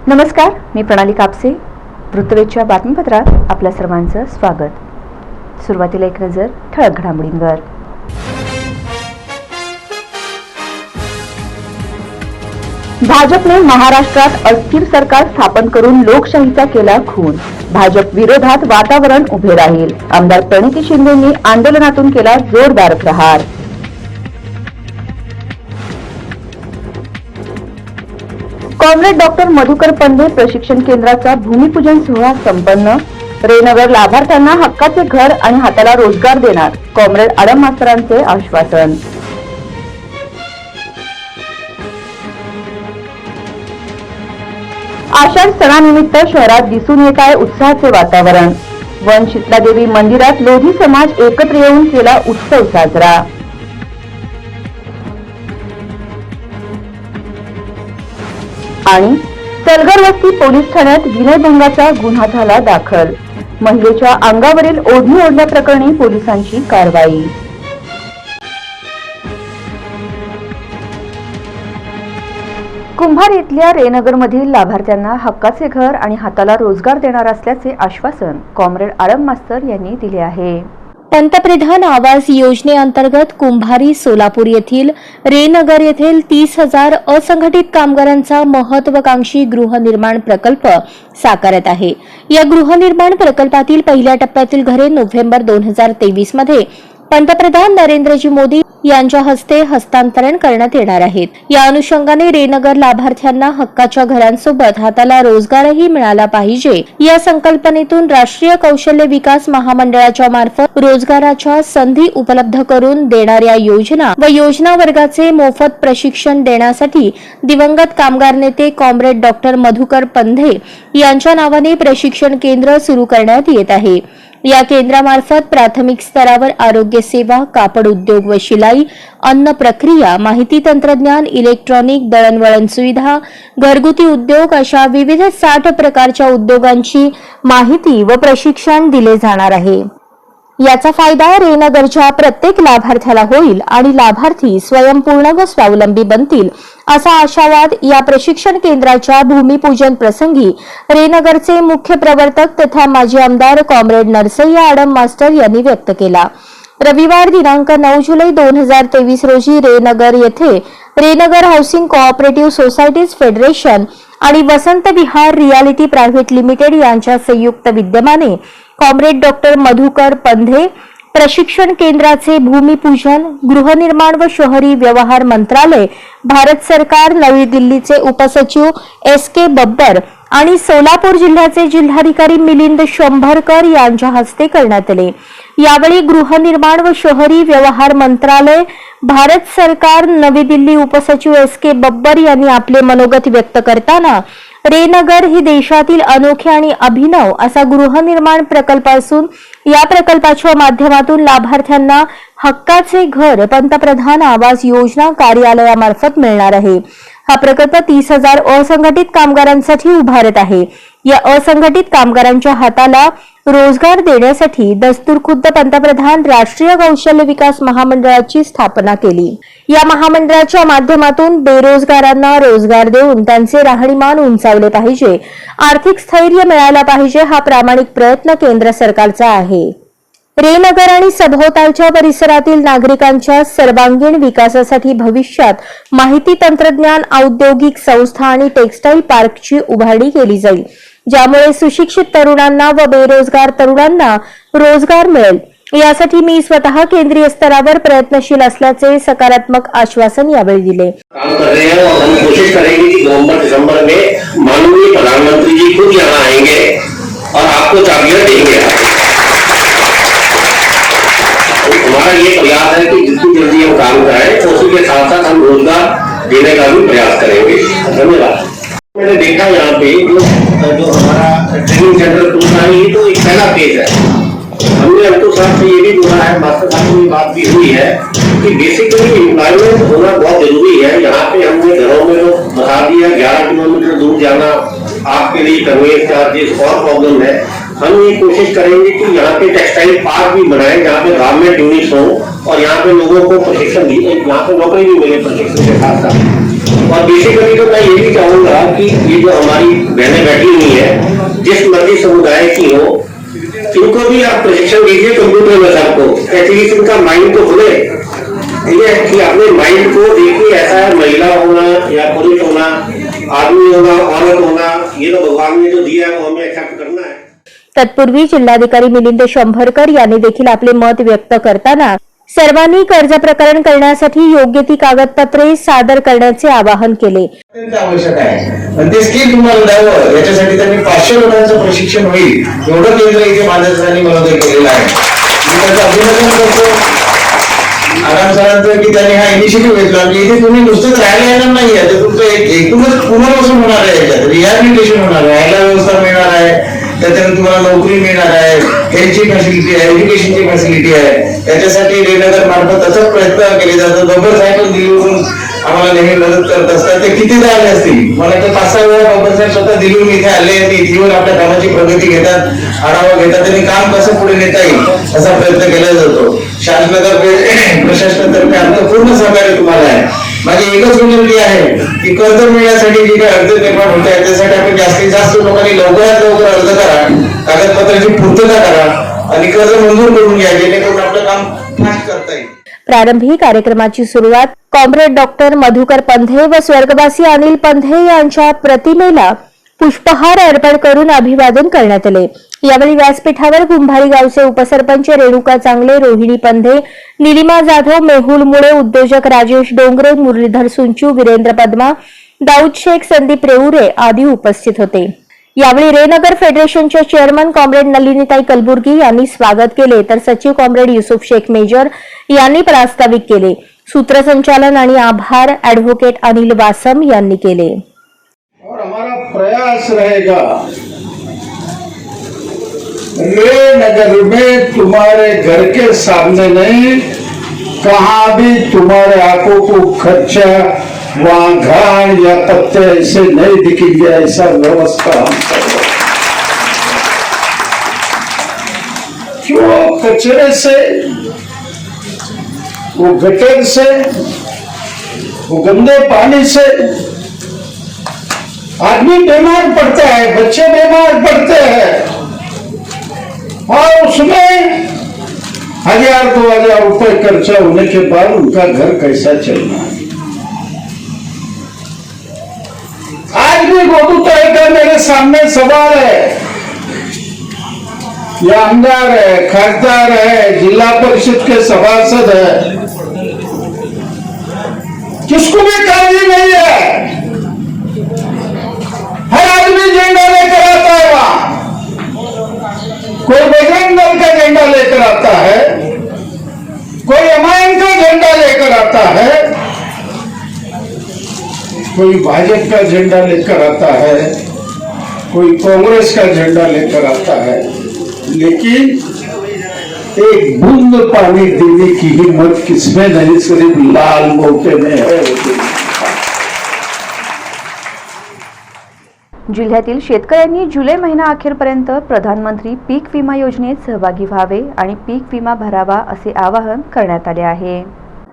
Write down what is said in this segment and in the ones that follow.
नमस्कार, मी प्रणाली कापसे. वृत्तवेधच्या बातमीपत्रात आपल्या सर्वांचं स्वागत. सुरुवातीला एक नजर ठळक घडामोडींवर. भाजपने महाराष्ट्रात अस्थिर सरकार स्थापन करून लोकशाहीचा केला खून. भाजप विरोधात वातावरण उभे राहील. आमदार प्रणिती शिंदेंनी आंदोलनातून केला जोरदार प्रहार. कॉम्रेड डॉक्टर मधुकर पंधे प्रशिक्षण केंद्राचा भूमिपूजन सोहळा संपन्न. रेनगर लाभार्थ्यांना हक्काचे घर आणि हाताला रोजगार देणार, कॉम्रेड आडम मास्तरांचे आश्वासन. आषाढ सणानिमित्त शहरात दिसून येत आहे उत्साहाचे वातावरण. वन शीतलादेवी मंदिरात लोधी समाज एकत्र येऊन केला उत्सव साजरा. आणि सलगर वस्ती पोलीस ठाण्यात विनयभंगाचा गुन्हा झाला दाखल. महिलेच्या अंगावरील ओढणी ओढल्याप्रकरणी पोलिसांची कारवाई. कुंभार येथील रेनगरमधील लाभार्थ्यांना हक्काचे घर आणि हाताला रोजगार देणार असल्याचे आश्वासन कॉम्रेड आडम मास्तर यांनी दिले आहे. पंतप्रधान आवास योजनेअंतर्गत कुंभारी सोलापूर येथील रेनगर येथील 30,000 असंघटित कामगारांचा महत्वाकांक्षी गृहनिर्माण प्रकल्प साकारत आहे. या गृहनिर्माण प्रकल्पातील पहिल्या टप्प्यातील घरे नोव्हेंबर 2023 मध्ये पंतप्रधान नरेंद्रजी मोदी यांच्या हस्ते हस्तांतरण करण्यात येणार आहेत. या अनुषंगाने रेनगर लाभार्थ्यांना हक्काच्या घरांसोबत हाताला रोजगारही मिळाला पाहिजे या संकल्पनेतून राष्ट्रीय कौशल्य विकास महामंडळाच्या मार्फत रोजगाराच्या संधी उपलब्ध करून देणाऱ्या योजना व योजना वर्गाचे मोफत प्रशिक्षण देण्यासाठी दिवंगत कामगार नेते कॉम्रेड डॉक्टर मधुकर पंधे यांच्या नावाने प्रशिक्षण केंद्र सुरू करण्यात येत आहे. या केंद्रामार्फत प्राथमिक स्तरावर आरोग्य सेवा, कापड उद्योग व शिलाई, अन्न प्रक्रिया, माहिती तंत्रज्ञान, इलेक्ट्रॉनिक, दळणवळण सुविधा, घरगुती उद्योग अशा विविध 60 प्रकारच्या उद्योगांची माहिती व प्रशिक्षण दिले जाणार आहे. याचा फायदा रेनगरच्या प्रत्येक लाभार्थ्याला होईल आणि लाभार्थी स्वयंपूर्ण व स्वावलंबी बनतील असा आशावाद या प्रशिक्षण केंद्राच्या भूमिपूजन प्रसंगी रेनगरचे मुख्य प्रवर्तक तथा माजी आमदार कॉम्रेड नरसय्या आडम मास्टर यांनी व्यक्त केला. रविवार दिनांक 9 जुलै 2023 रोजी रेनगर येथे रेनगर हाऊसिंग कोऑपरेटिव्ह सोसायटीज फेडरेशन आणि Vasant Vihar reality private limited यांच्या संयुक्त विद्यमाने कॉम्रेड डॉक्टर मधुकर पंधे प्रशिक्षण केंद्राचे भूमिपूजन गृहनिर्माण व शहरी व्यवहार मंत्रालय, भारत सरकार, नवी दिल्लीचे उपसचिव SK बब्बर आणि सोलापूर जिल्ह्याचे जिल्हाधिकारी मिलिंद शंभरकर यांच्या हस्ते करण्यात आले. यावेळी गृहनिर्माण व शहरी व्यवहार मंत्रालय, भारत सरकार, नवी दिल्ली उपसचिव SK बब्बर यांनी आपले मनोगत व्यक्त करताना रेनगर ही देशातील अनोखे आणि अभिनव असा गृहनिर्माण प्रकल्प असून या प्रकल्पाच्या माध्यमातून लाभार्थ्यांना हक्काचे घर पंतप्रधान आवास योजना कार्यालयामार्फत मिळणार आहे. हा प्रकल्प 30,000 असंघटित कामगारांसाठी उभारत आहे. या असंघटित कामगारांच्या हाताला रोजगार देण्यासाठी दस्तूरखुद्द पंतप्रधान राष्ट्रीय कौशल्य विकास महामंडळाची स्थापना केली. या महामंडळाच्या माध्यमातून बेरोजगारांना रोजगार देऊन त्यांचे राहणीमान उंचावले पाहिजे, आर्थिक स्थैर्य मिळायला पाहिजे हा प्रामाणिक प्रयत्न केंद्र सरकारचा आहे. रेनगर आणि सभोवतालच्या परिसरातील नागरिकांच्या सर्वांगीण विकासासाठी भविष्यात माहिती तंत्रज्ञान औद्योगिक संस्था आणि टेक्सटाईल पार्कची उभारणी केली जाईल, ज्यामुळे सुशिक्षित तरुणांना व बेरोजगार तरुणांना रोजगार मिळेल. यासाठी मी स्वतः केंद्रीय स्तरावर प्रयत्नशील असल्याचे सकारात्मक आश्वासन यावेळी दिले. काम कर रहे हैं और हम कोशिश करेंगे कि नवंबर-दिसंबर में माननीय प्रधानमंत्री जी खुद यहाँ आएंगे और आपको चाबियां देंगे. हमारा ये प्रयास है कि जितनी जल्दी हम काम कराएं तो उसी के साथ साथ हम रोजगार देने का भी प्रयास करेंगे. धन्यवाद. मैंने देखा यहाँ पे जो हमारा ट्रेनिंग सेंटर खुलना है, ये तो एक पहला पेज है. हमने अंकुर साहब से ये भी बोला है, मास्टर साहब से बात भी हुई है कि बेसिकली एम्प्लॉयमेंट होना बहुत जरूरी है. यहाँ पे हमने घरों में तो बता दिया 11 किलोमीटर दूर जाना आपके लिए कन्वेंस चार्जेस और प्रॉब्लम है. हम ये कोशिश करेंगे कि यहाँ पे टेक्सटाइल पार्क भी बनाए जहाँ पे गवर्नमेंट यूनिट्स हो और यहाँ पे लोगों को प्रशिक्षण दी, यहाँ पे नौकरी भी मिले प्रशिक्षण के साथ साथ. और बेसिकली तो मैं ये भी चाहूंगा कि ये जो हमारी बहनें बैठी हुई है, जिस मर्जी समुदाय की हो, इनको भी आप प्रशिक्षण दीजिए कंप्यूटर में सबको, एटलीस्ट इनका माइंड तो खुले, ठीक है, कि अपने माइंड को देखिए। ऐसा है, महिला होना या पुरुष होना, आदमी होना, औरत होना, ये तो भगवान ने जो दिया है वो हमें एक्सेप्ट करना है। तत्पूर्वी जिल्हाधिकारी मिलिंद शंभरकर यांनी देखील आपले मत व्यक्त करताना सर्वांनी कर्ज प्रकरण करण्यासाठी योग्य ती कागदपत्रे सादर करण्याचे आवाहन केले. अत्यंत आवश्यक आहे आणि ते स्किल तुम्हाला द्यावं याच्यासाठी त्यांनी 500 लोकांचं प्रशिक्षण होईल एवढं केंद्र इथे महाराष्ट्रांनी मनोदय केलेलं आहे. मी त्याचं अभिनंदन करतो आराम सरांचं की त्यांनी हा इनिशिएटिव्ह घेतला. म्हणजे इथे तुम्ही नुसतंच राहायला येणार नाही आहे, तर तुमचं एकूणच पुनर्वसन होणार आहे, याच्यात रिहॅबिलिटेशन होणार आहे, राहायला व्यवस्था मिळणार आहे, त्याच्यानंतर तुम्हाला नोकरी मिळणार आहे, हेल्थची फॅसिलिटी आहे, एज्युकेशनची फॅसिलिटी आहे. त्याच्यासाठी रेनगर मार्फत असंच प्रयत्न केले जातात. बब्बर साहेब पण दिल्लीवरून आम्हाला नेहमी मदत करत असतात. ते कितीदा आले असतील, मला तर 5-6 वेळा बब्बर साहेब स्वतः दिल्लीहून इथे आले, ते इथे येऊन आपल्या कामाची प्रगती घेतात, आढावा घेतात, त्यांनी काम कसं पुढे नेता येईल असा प्रयत्न केला जातो. शासनातर्फे प्रशासनातर्फे आमचं पूर्ण सहकार्य तुम्हाला आहे. माझी एकच विनंती आहे की कर्ज मिळण्यासाठी जी काही अडचण निर्माण होत आहे त्यासाठी आपण जास्तीत जास्त लोकांनी लवकरात लवकर अर्ज करा, कागदपत्रांची पूर्तता करा आणि कर्ज मंजूर करून घ्या, जेणेकरून आपलं काम फास्ट करता येईल. प्रारंभी कार्यक्रमाची सुरुवात कॉम्रेड डॉक्टर मधुकर पंधे व स्वर्गवासी अनिल पंधे यांच्या प्रतिमेला पुष्पहार अर्पण करून अभिवादन करण्यात आले. यावेळी व्यासपीठावर कुंभारी गावचे उपसरपंच रेणुका चांगले, रोहिणी पंधे, निलिमा जाधव, मेहुल मुळे, उद्योजक राजेश डोंगरे, मुरलीधर सुंचू, वीरेंद्र पद्मा, दाऊद शेख, संदीप रेऊरे आदी उपस्थित होते. यावेळी रेनगर फेडरेशनच्या चेअरमन कॉम्रेड नलिनीताई कलबुर्गी यांनी स्वागत केले, तर सचिव कॉम्रेड युसुफ शेख मेजर यांनी प्रास्ताविक केले. सूत्रसंचालन आणि आभार ॲडव्होकेट अनिल वासम यांनी केले. और हमारा प्रयास रहेगा रेनगर में तुम्हारे घर के सामने नहीं, कहाँ भी तुम्हारे आंखों को खर्चा वहां घाण या पत्ते ऐसे नहीं दिखेंगे, ऐसा व्यवस्था हम करेंगे. क्यों कचरे से, वो गटर से, वो गंदे पानी से आदमी बीमार पड़ता है, बच्चे बीमार पड़ते हैं, और उसमें 1000-2000 रुपए खर्चा होने के बाद उनका घर कैसा चलना है. आज भी गोदूताई का मेरे सामने सवाल है. ये आमदार है, खासदार है, जिला परिषद के सभासद है, किसको भी काळजी नहीं है. हर आदमी झंडा लेकर आता है वहां, कोई बजरंग दल का झंडा लेकर आता है, कोई अमायन का झंडा लेकर आता है, कोई भाजपा का झंडा लेकर आता है, कोई कांग्रेस का झंडा लेकर आता है, लेकिन एक बूंद पानी देने की हिम्मत किसमें नहीं, सिर्फ लाल मोटे में है. जिल्ह्यातील शेतकऱ्यांनी जुलै महिना अखेरपर्यंत प्रधानमंत्री पीक विमा योजनेत सहभागी व्हावे आणि पीक विमा भरावा असे आवाहन करण्यात आले आहे.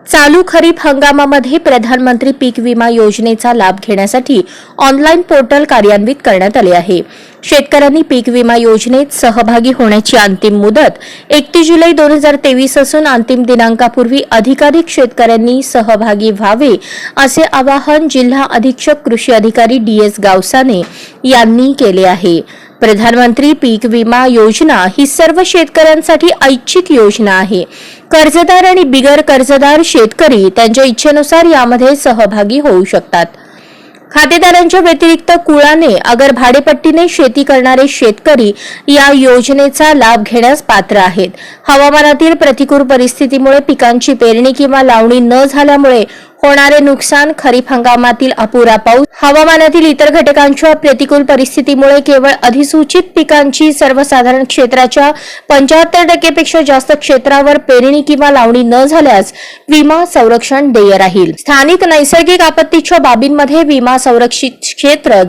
चालू खरीप हंगामामध्ये प्रधानमंत्री पीक विमा योजनेचा लाभ घेण्यासाठी ऑनलाईन पोर्टल कार्यान्वित करण्यात आले आहे. शेतकऱ्यांनी पीक विमा योजनेत सहभागी होण्याची अंतिम मुदत 31 जुलै 2023 असून अंतिम दिनांकापूर्वी अधिकाधिक शेतकऱ्यांनी सहभागी व्हावे असे आवाहन जिल्हा अधीक्षक कृषी अधिकारी DS गावसाने यांनी केले आहे. प्रधानमंत्री पीक विमा योजना ही सर्व शेतकऱ्यांसाठी ऐच्छिक योजना आहे. कर्जदार आणि बिगर कर्जदार शेतकरी त्यांच्या इच्छेनुसार यामध्ये सहभागी होऊ शकतात. खातेदारांच्या व्यतिरिक्त कुळाने अगर भाडेपट्टीने शेती करणारे शेतकरी या योजनेचा लाभ घेण्यास पात्र आहेत. हवामानातील प्रतिकूल परिस्थितीमुळे पिकांची पेरणी किंवा लावणी न झाल्यामुळे होणारे नुकसान, खरीप हंगामातील अपुरा पाऊस, हवामानातील इतर घटकांच्या प्रतिकूल परिस्थितीमुळे केवळ अधिसूचित पिकांची सर्वसाधारण क्षेत्राच्या 75% पेक्षा जास्त क्षेत्रावर पेरणी किंवा लावणी न झाल्यास विमा संरक्षण देय राहील. स्थानिक नैसर्गिक आपत्तीच्या बाबींमध्ये विमा संरक्षित क्षेत्र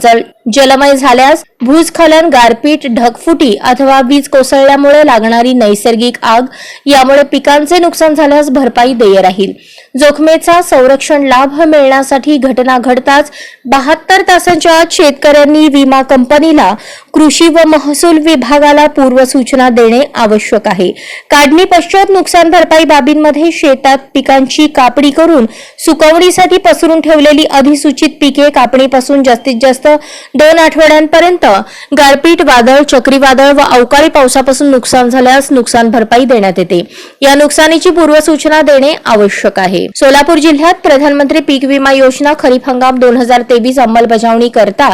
जलमय झाल्यास भूस्खलन, गारपीट, ढगफुटी अथवा वीज कोसळल्यामुळे लागणारी नैसर्गिक आग यामुळे पिकांचे नुकसान झाल्यास भरपाई देय राहील. जोखमेचा संरक्षण लाभ मिळण्यासाठी घटना घडताच 72 तासांच्या आत शेतकऱ्यांनी विमा कंपनीला, कृषी व महसूल विभागाला पूर्वसूचना देणे आवश्यक आहे. काढणी पश्चात नुकसान भरपाई बाबींमध्ये शेतात पिकांची कापणी करून सुकवणीसाठी पसरून ठेवलेली अधिसूचित पिके कापणीपासून जास्तीत जास्त 2 आठवड्यांपर्यंत, गारपीट, वादळ, चक्रीवादळ व अवकाळी पावसापासून नुकसान झाल्यास नुकसान भरपाई देण्यात येते. या नुकसानीची पूर्वसूचना देणे आवश्यक आहे. सोलापूर जिल्ह्यात प्रधानमंत्री पीक विमा योजना खरीप हंगाम 2023 अंमलबजावणी करता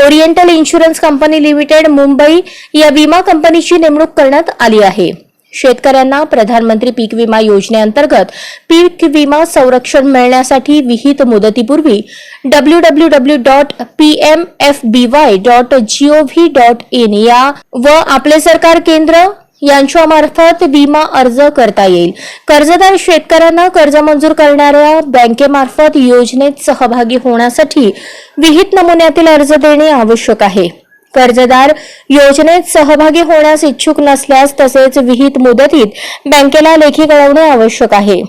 oriental insurance company limited Mumbai या विमा कंपनीची नेमणूक करण्यात आली आहे. शेतकऱ्यांना प्रधानमंत्री पीक विमा योजनेअंतर्गत पीक विमा संरक्षण मिळण्यासाठी विहित मुदतीपूर्वी www.pmfby.gov.in या व आपले सरकार केंद्र यांच्यामार्फत विमा अर्ज करता येईल. कर्जदार शेतकऱ्यांना कर्ज मंजूर करणाऱ्या बँकेमार्फत योजनेत सहभागी होण्यासाठी विहित नमुन्यातील अर्ज देणे आवश्यक आहे. कर्जदार योजनेत सहभागी होण्यास इच्छुक नसल्यास तसेच विहित मुदतीत बँकेला लेखी कळवणे आवश्यक आहे.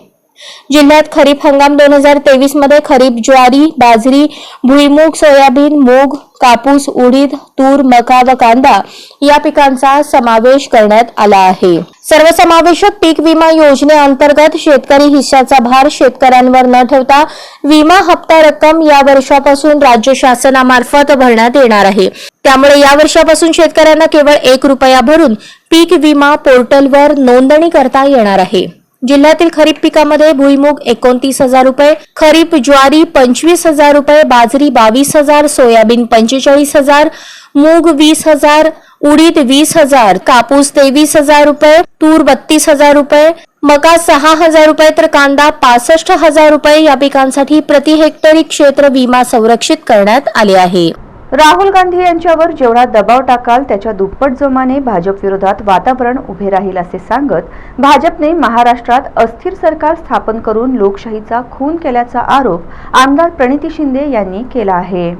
जिल्ह्यात खरीप हंगाम 2023 मध्ये खरीप ज्वारी, बाजरी, भुईमूग, सोयाबीन, मूग, कापूस, उडीद, तूर, मका व कांदा या पिकांचा समावेश करण्यात आला आहे. सर्वसमावेशक पीक विमा योजनेअंतर्गत शेतकरी हिश्शाचा भार शेतकऱ्यांवर न ठेवता विमा हप्ता रक्कम या वर्षापासून राज्य शासनामार्फत भरण्यात येणार आहे. त्यामुळे या वर्षापासून शेतकऱ्यांना केवळ 1 रुपया भरून पीक विमा पोर्टलवर नोंदणी करता येणार आहे. जिल्ह्यातील खरीप पिकामध्ये भुईमूग 29,000 रुपये, खरीप ज्वारी 25,000 रुपये, बाजरी 22,000, सोयाबीन 45,000, मूग 20,000, उडीद 20,000, कापूस 23,000 रुपये, तूर 32,000 रुपये, मका 6,000 रुपये तर कांदा 65,000 रुपये या पिकांसाठी प्रति हेक्टरी क्षेत्र विमा संरक्षित करण्यात आले आहे. राहुल गांधी यांच्यावर जेवढा दबाव टाकाल त्याच्या दुप्पट जोमाने भाजप विरोधात वातावरण उभे राहील असे सांगत भाजपने महाराष्ट्रात अस्थिर सरकार स्थापन करून लोकशाहीचा खून केल्याचा आरोप आमदार प्रणिती शिंदे यांनी केला आहे.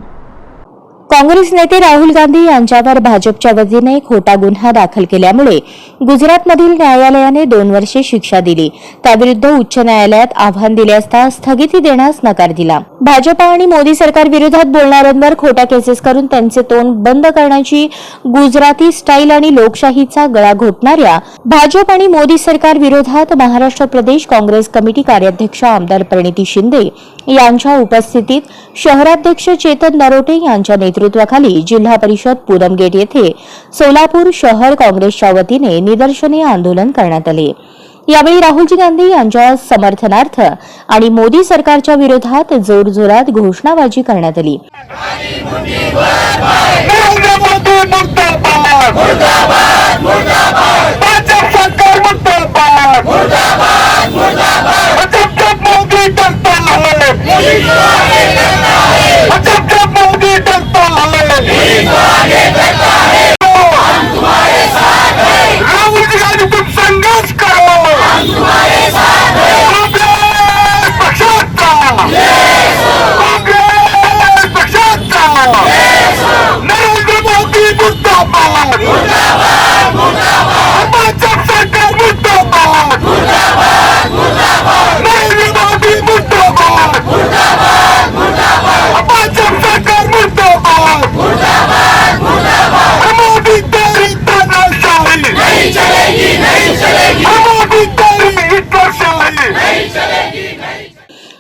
काँग्रेस नेते राहुल गांधी यांच्यावर भाजपच्या वतीने खोटा गुन्हा दाखल केल्यामुळे गुजरातमधील न्यायालयाने 2 वर्षे शिक्षा दिली. त्याविरुद्ध उच्च न्यायालयात आव्हान दिले असता स्थगिती देण्यास नकार दिला. भाजप आणि मोदी सरकार विरोधात बोलणाऱ्यांवर खोट्या केसेस करून त्यांचे तोंड बंद करण्याची गुजराती स्टाईल आणि लोकशाहीचा गळा घोटणाऱ्या भाजप आणि मोदी सरकार विरोधात महाराष्ट्र प्रदेश काँग्रेस कमिटी कार्याध्यक्ष आमदार प्रणिती शिंदे यांच्या उपस्थितीत शहराध्यक्ष चेतन नरोटे यांच्या नेतृत्वाखाली जिल्हा परिषद पूनम गेट येथे सोलापूर शहर काँग्रेसच्या वतीने निदर्शने आंदोलन करण्यात आले. यावेळी राहुलजी गांधी यांच्या समर्थनार्थ आणि मोदी सरकारच्या विरोधात जोरजोरात घोषणाबाजी करण्यात आली.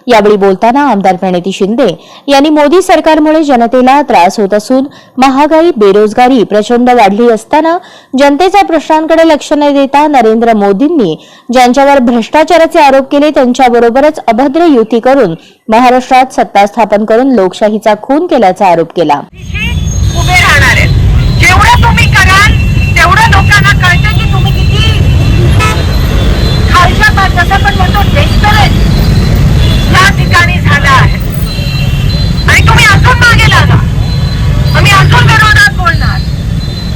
यावेळी बोलताना आमदार प्रणिती शिंदे यांनी मोदी सरकारमुळे जनतेला त्रास होत असून महागाई, बेरोजगारी प्रचंड वाढली असताना जनतेच्या प्रश्नांकडे लक्ष न देता नरेंद्र मोदींनी ज्यांच्यावर भ्रष्टाचाराचे आरोप केले त्यांच्याबरोबरच अभद्र युती करून महाराष्ट्रात सत्ता स्थापन करून लोकशाहीचा खून केल्याचा आरोप केला. उभे राहणार आहेत. जेवढं तुम्ही कराल तेवढं लोकांना कळतं की तुम्ही किती खालच्या जसं पण म्हणतो डेस्परेट या ठिकाणी झाला आहे आणि तुम्ही अजून मागे लागा. आम्ही अजून विरोधात बोलणार.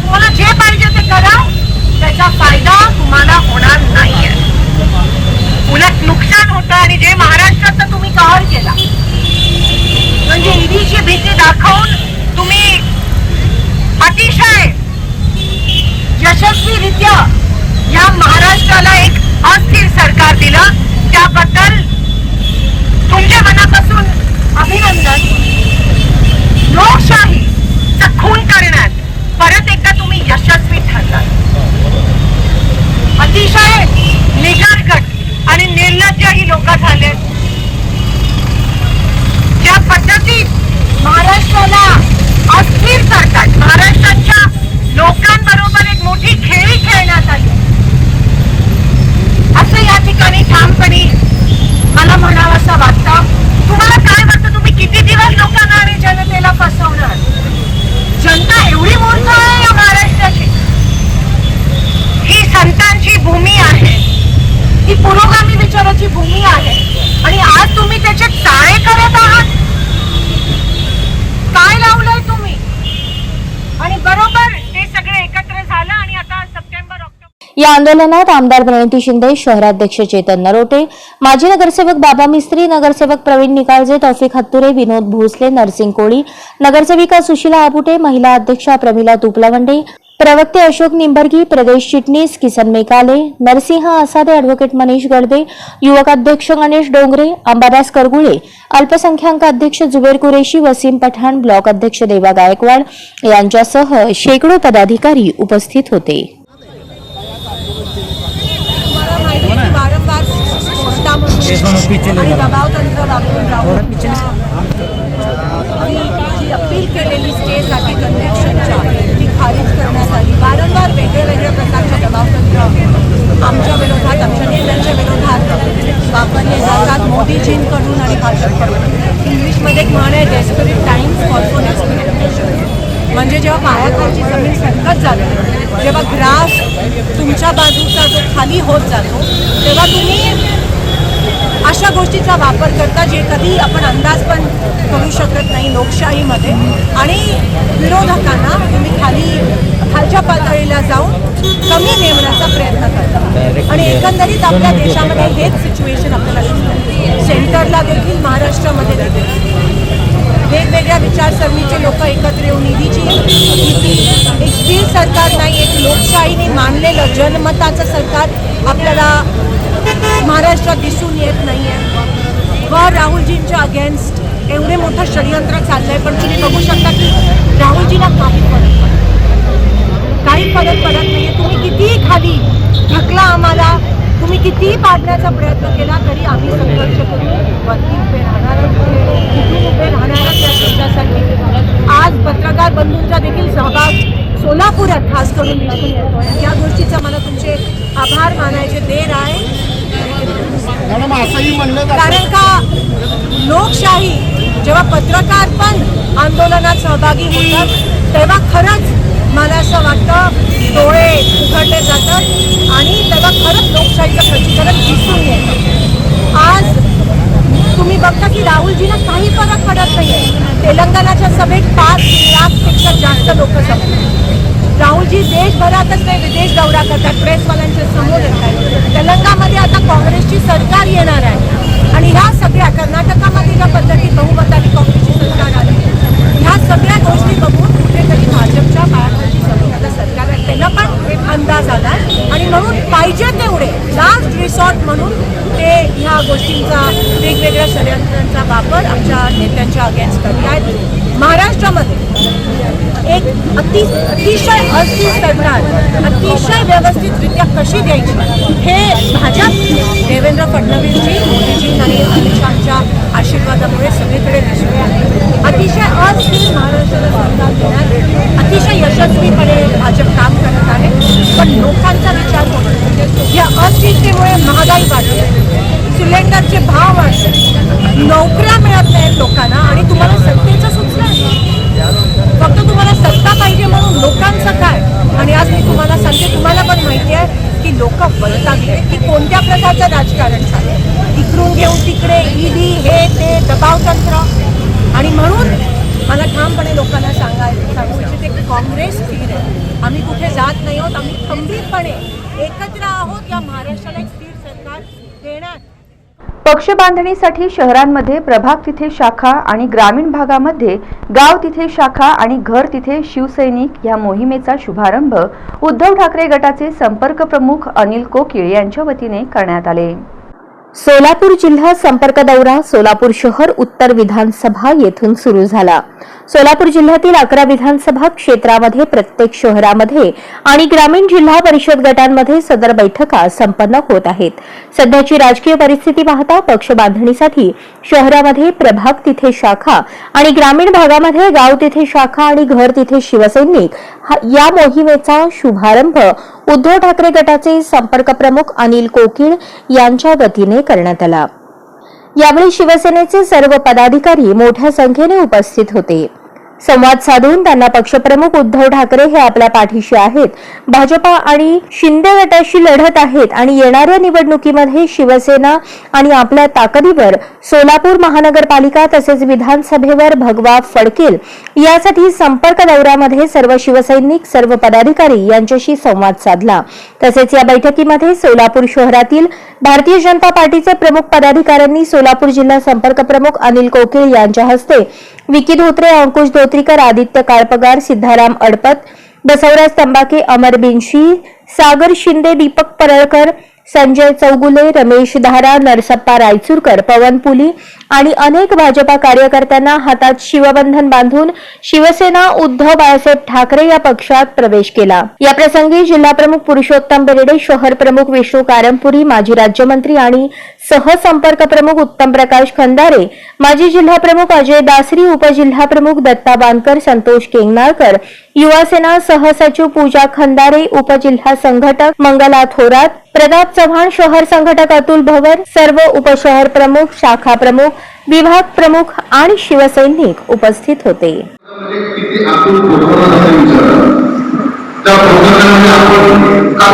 तुम्हाला जे पाहिजे ते करा, त्याचा फायदा तुम्हाला होणार नाहीये. उलट नुकसान होतं. आणि जे महाराष्ट्राचं तुम्ही कहर केला म्हणजे ईडीची भीती दाखवून तुम्ही अतिशय यशस्वीरित्या या महाराष्ट्राला एक अस्थिर सरकार दिलं, त्याबद्दल तुमच्या मनापासून अभिनंदन. लोकशाहीचा खून करण्यात परत एकदा तुम्ही यशस्वी ठरलात. अतिशय निगरगट आणि निर्लज्ज ही लोक झालेत. ज्या पद्धतीत महाराष्ट्राला अस्थिर करतात, महाराष्ट्राच्या लोकांबरोबर एक मोठी खेळी खेळण्यात आली, असं या ठिकाणी ठामपणे मला म्हणावंसं वाटतं. तुम्हाला काय वाटतं, तुम्ही किती दिवस लोकांना आणि जनतेला फसवणार? जनता एवढी मूर्ख आहे या महाराष्ट्राची. ही संतांची भूमी आहे, ही पुरोगामी विचाराची भूमी आहे, आणि आज तुम्ही त्याचे चाळे करत आहात. काय लावलंय तुम्ही? आणि बरोबर ते सगळे एकत्र झालं आणि आता सप्टेंबर ऑक्टोबर या आंदोलनात आमदार प्रणिती शिंदे, शहराध्यक्ष चेतन नरोटे, माजी नगरसेवक बाबा मिस्त्री, नगरसेवक प्रवीण निकाळजे, तौफिक हत्तुरे, विनोद भोसले, नरसिंग कोळी, नगरसेविका सुशीला आपुटे, महिला अध्यक्षा प्रमिला तुपलावंडे, प्रवक्ते अशोक निंबर्गी, प्रदेश चिटणीस किसन मेकाले, नरसिंह आसादे, ॲडव्होकेट मनीष गडदे, युवक अध्यक्ष गणेश डोंगरे, अंबादास करगुळे, अल्पसंख्याक अध्यक्ष जुबेर कुरेशी, वसीम पठाण, ब्लॉक अध्यक्ष देवा गायकवाड यांच्यासह शेकडो पदाधिकारी उपस्थित होते. वारंवार आणि दबाव तंत्र वापरून राहून जी अपील केलेली स्टेसाठी कन्व्हेन्शनच्या ती खारिज करण्यात आली. वारंवार वेगळ्या प्रकारचे दबाव तंत्र आमच्या विरोधात, आमच्या नेत्यांच्या विरोधात वापरले जातात, मोदीजींकडून आणि भाजपकडून. इंग्लिशमध्ये एक म्हण आहे, desperate times call for desperate measures. म्हणजे जेव्हा पायाखालची जमीन सरकत जाते, जेव्हा ग्राफ तुमच्या बाजूचा जो खाली होत जातो, तेव्हा तुम्ही अशा गोष्टीचा वापर करता जे कधी आपण अंदाज पण करू शकत नाही लोकशाहीमध्ये. आणि विरोधकांना तुम्ही खालच्या पातळीला जाऊन कमी नेमण्याचा प्रयत्न करता. आणि एकंदरीत आपल्या देशामध्ये हेच सिच्युएशन आपल्याला दिसतं. सेंटरला देखील, महाराष्ट्रामध्ये देखील वेगवेगळ्या विचारसरणीचे लोक एकत्र येऊन निधीची एक स्थिर सरकार नाही, एक लोकशाहीने मानलेलं जनमताचं सरकार आपल्याला महाराष्ट्रात दिसून येत नाही आहे. व राहुलजींच्या अगेन्स्ट एवढे मोठं षडयंत्र चाललंय, पण तुम्ही बघू शकता की राहुलजीला काही फरक पडत नाही. तुम्ही कितीही खाली ढकला आम्हाला, तुम्ही कितीही पाडण्याचा प्रयत्न केला तरी आम्ही संघर्ष करून वरती उभे राहणार, तिथून उभे राहणारच या देशासाठी. आज पत्रकार बंधूंचा देखील सहभाग सोलापुरात खास करून दिसून येतोय. या गोष्टीचा मला तुमचे आभार मानायचे देर आहे. कारण का लोकशाही जेव्हा पत्रकार पण आंदोलनात सहभागी होतात, तेव्हा खरंच मला असं वाटतं डोळे उघडले जातात आणि तेव्हा खरंच लोकशाहीचं खच्चीकरण दिसून येतं. आज तुम्ही बघता की राहुलजींना काही फरक पडत नाही आहे. तेलंगणाच्या सभेत 5 लाखपेक्षा जास्त लोक जमले. राहुलजी देशभरातच नाही, विदेश दौरा करतात, प्रेसवाल्यांच्या समोर येत आहेत. तेलंगणामध्ये आता काँग्रेसची सरकार येणार आहे आणि ह्या सगळ्या कर्नाटकामध्ये ज्या पद्धतीत बहुमताने काँग्रेसची सरकार आली, ह्या सगळ्या गोष्टी बघून कुठेतरी भाजपच्या पायाखालची सगळी आता सरकार आहे त्यांना पण अंदाज आला. आणि म्हणून पाहिजे तेवढे लास्ट रिसॉर्ट म्हणून ते ह्या गोष्टींचा, वेगवेगळ्या षडयंत्रांचा वापर आमच्या नेत्यांच्या अगेन्स्ट करत आहेत. महाराष्ट्रामध्ये एक अतिशय अस्थिर सरकार अतिशय व्यवस्थितरित्या कशी द्यायची हे भाजप, देवेंद्र फडणवीसजी, मोदीजी आणि अमित शहाच्या आशीर्वादामुळे सगळीकडे दिसून आले. अतिशय अस्थिर महाराष्ट्राला सरकार देण्यात अतिशय यशस्वीपणे भाजप काम करत आहे. पण लोकांचा विचार करून या अस्थिरतेमुळे महागाई वाढली, सिलेंडरचे भाव वाढले, नोकऱ्या मिळत नाहीत लोकांना, आणि तुम्हाला सत्तेचं सुचलं फक्त तुम्हाला सत्ता पाहिजे म्हणून लोकांचं काय. आणि आज मी तुम्हाला सांगते, तुम्हाला पण माहिती आहे की लोक वैतागले की कोणत्या प्रकारचं राजकारण चाललं, इकडून घेऊन तिकडे ईडी, हे ते दबाव तंत्र. आणि म्हणून मला ठामपणे लोकांना सांगू इच्छिते की काँग्रेस स्थिर आहे, आम्ही कुठे जात नाही आहोत, आम्ही खंबीरपणे एकत्र आहोत या महाराष्ट्राला एक स्थिर सरकार देण्यात. पक्ष बांधणीसाठी शहरांमध्ये प्रभाग तिथे शाखा आणि ग्रामीण भागामध्ये गाव तिथे शाखा आणि घर तिथे शिवसैनिक या मोहिमेचा शुभारंभ उद्धव ठाकरे गटाचे संपर्क प्रमुख अनिल कोकीळ यांच्या वतीने करण्यात आले. सोलापूर जिल्हा संपर्क दौरा सोलापूर शहर उत्तर विधानसभा येथून सुरू झाला. सोलापूर जिल्ह्यातील 11 विधानसभा क्षेत्रामध्ये प्रत्येक शहरामध्ये आणि ग्रामीण जिल्हा परिषद गटांमध्ये सदर बैठका संपन्न होत आहेत. सध्याची राजकीय परिस्थिती पाहता पक्ष बांधणीसाठी शहरामध्ये प्रभाग तिथे शाखा आणि ग्रामीण भागामध्ये गाव तिथे शाखा आणि घर तिथे शिवसैनिक या मोहिमेचा शुभारंभ उद्धव ठाकरे गटाचे संपर्क प्रमुख अनिल कोकीळ यांच्या वतीने करण्यात आला. यावेळी शिवसेनेचे सर्व पदाधिकारी मोठ्या संख्येने उपस्थित होते. संवाद साधून त्यांना पक्षप्रमुख उद्धव ठाकरे हे आपल्या पाठीशी आहेत, भाजपा आणि शिंदे गटाशी लढत आहेत आणि येणाऱ्या निवडणुकीमध्ये शिवसेना आणि आपल्या ताकदीवर सोलापूर महानगरपालिका तसेच विधानसभेवर भगवा फडकेल यासाठी संपर्क दौऱ्यामध्ये सर्व शिवसैनिक सर्व पदाधिकारी यांच्याशी संवाद साधला. तसेच या बैठकीमध्ये सोलापूर शहरातील भारतीय जनता पार्टीचे प्रमुख पदाधिकाऱ्यांनी सोलापूर जिल्हा संपर्क प्रमुख अनिल कोकीळ यांच्या हस्ते विकी धोत्रे, अंकुश धोत्रीकर, आदित्य काळपगार, सिद्धाराम अडपत, बसवराज तंबाके, अमर बिनशी, सागर शिंदे, दीपक परळकर, संजय चौगुले, रमेश धारा, नरसप्पा रायचूरकर, पवन पुली आणि अनेक भाजपा कार्यकर्त्यांना हातात शिवबंधन बांधून शिवसेना उद्धव बाळासाहेब ठाकरे या पक्षात प्रवेश केला. या प्रसंगी जिल्हाप्रमुख पुरुषोत्तम बेर्डे, शहर प्रमुख विष्णू कारंपुरी, माजी राज्यमंत्री आणि सहसंपर्क प्रमुख उत्तम प्रकाश खंदारे, माजी जिल्हाप्रमुख अजय दासरी, उपजिल्हाप्रमुख दत्ता बानकर, संतोष केंगनाळकर, युवासेना सहसचिव पूजा खंदारे, उपजिल्हा संघटक मंगला थोरात, प्रताप चव्हाण, शहर संघटक अतुल भवर, सर्व उपशहर प्रमुख, शाखा प्रमुख, विभाग प्रमुख आणि शिवसैनिक उपस्थित होते. किती आतून प्रोग्राम असा विचार त्या प्रोग्राममध्ये आपण का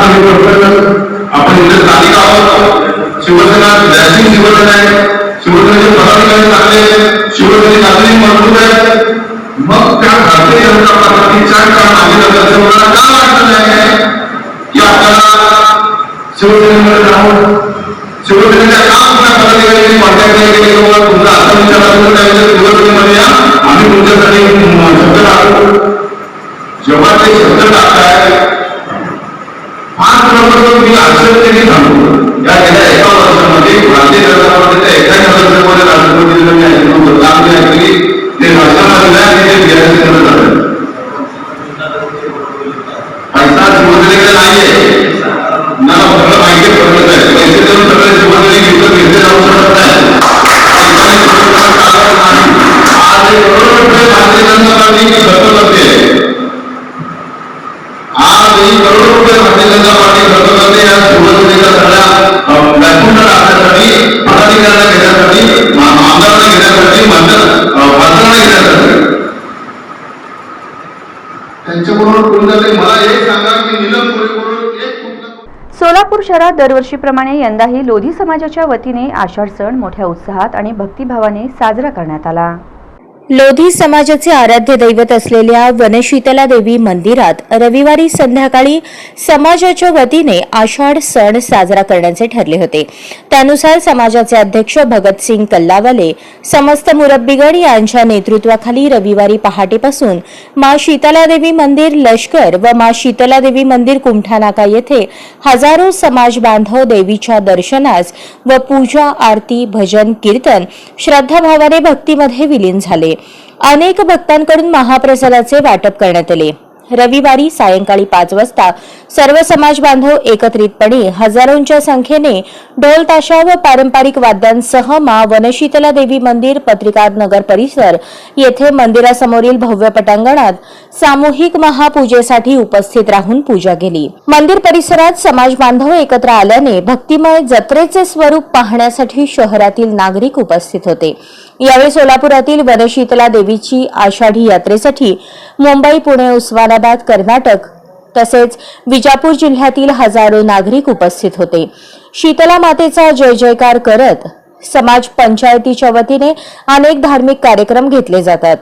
आपण इथे तालिका आहोत. शिवसेना नॅशनल शिवसेना आहे, शिवसेनेचे पदाधिकारी चांगले, शिवसेनेची नागरिक मजबूत आहेत. मग त्या भारतीय जनता पार्टीच्या माजी नगरसेवकांना का वाटत नाही की आपल्याला शिवसेनेमध्ये राहून शिवसेनेच्या काम पदाधिकारी कॉन्टॅक्ट केले किंवा तुमचा असा विचार असेल त्यावेळेस शिवसेनेमध्ये या, आम्ही तुमच्यासाठी शब्द टाकू. जेव्हा ते शब्द टाकताय 5 वर्ष मी आश्चर्याने थांबतो. या गेल्या 1 वर्षामध्ये भारतीय जनता पार्टीच्या एका नगरसेवकाने राष्ट्रपती काम केली ते राष्ट्रपतीला ते बिहारी करत झालं. पैसा शिवसेनेकडे नाहीये ना, सगळं माहिती पडत आहे. पैसे देऊन सगळे शिवसेने घेतले जाऊ शकत नाही. आज 1 करोड रुपये भारतीय जनता पार्टी खर्च करते. आज 1 करोड रुपये भारतीय जनता पार्टी खर्च करते या शिवसेनेच्या सगळ्या व्यासपीठाला आणण्यासाठी, पदाधिकाऱ्यांना घेण्यासाठी, आमदारांना घेण्यासाठी, खासदारांना घेण्यासाठी. त्यांच्याबरोबर कोण जाते मला एक सांगा की नीलम कोरेकडून एक सोलापूर शहरात दरवर्षीप्रमाणे यंदाही लोधी समाजाच्या वतीने आषाढ सण मोठ्या उत्साहात आणि भक्तिभावाने साजरा करण्यात आला. लोधी समाजाचे आराध्य दैवत असलेल्या वनशीतला देवी मंदिरात रविवारी संध्याकाळी समाजाच्या वतीने आषाढ सण साजरा करण्याचे ठरले होते. त्यानुसार समाजाचे अध्यक्ष भगतसिंग कल्लावाले, समस्त मुरब्बीगण यांच्या नेतृत्वाखाली रविवारी पहाटेपासून मा शीतलादेवी मंदिर लष्कर व मा शीतलादेवी मंदिर कुमठानाका येथे हजारो समाज बांधव देवीच्या दर्शनास व पूजा, आरती, भजन, कीर्तन श्रद्धाभावाने भक्तीमध्ये विलीन झाले. अनेक भक्तांकडून महाप्रसादाचे वाटप करण्यात आले. रविवारी सायंकाळी 5 वाजता सर्व समाज बांधव एकत्रितपणे हजारोंच्या संख्येने ढोल ताशा व पारंपरिक वाद्यांसह मा वनशीतला देवी मंदिर पत्रिका नगर परिसर येथे मंदिरासमोरील भव्य पटांगणात सामूहिक महापूजेसाठी उपस्थित राहून पूजा केली. मंदिर परिसरात समाज बांधव एकत्र आल्याने भक्तिमय जत्रेचे स्वरूप पाहण्यासाठी शहरातील नागरिक उपस्थित होते. यावेळी सोलापुरातील वनशीतला देवीची आषाढी यात्रेसाठी मुंबई, पुणे, उस्मानाबाद, कर्नाटक तसेच विजापूर जिल्ह्यातील हजारो नागरिक उपस्थित होते. शीतला मातेचा जय जयकार करत समाज पंचायतीच्या वतीने अनेक धार्मिक कार्यक्रम घेतले जातात.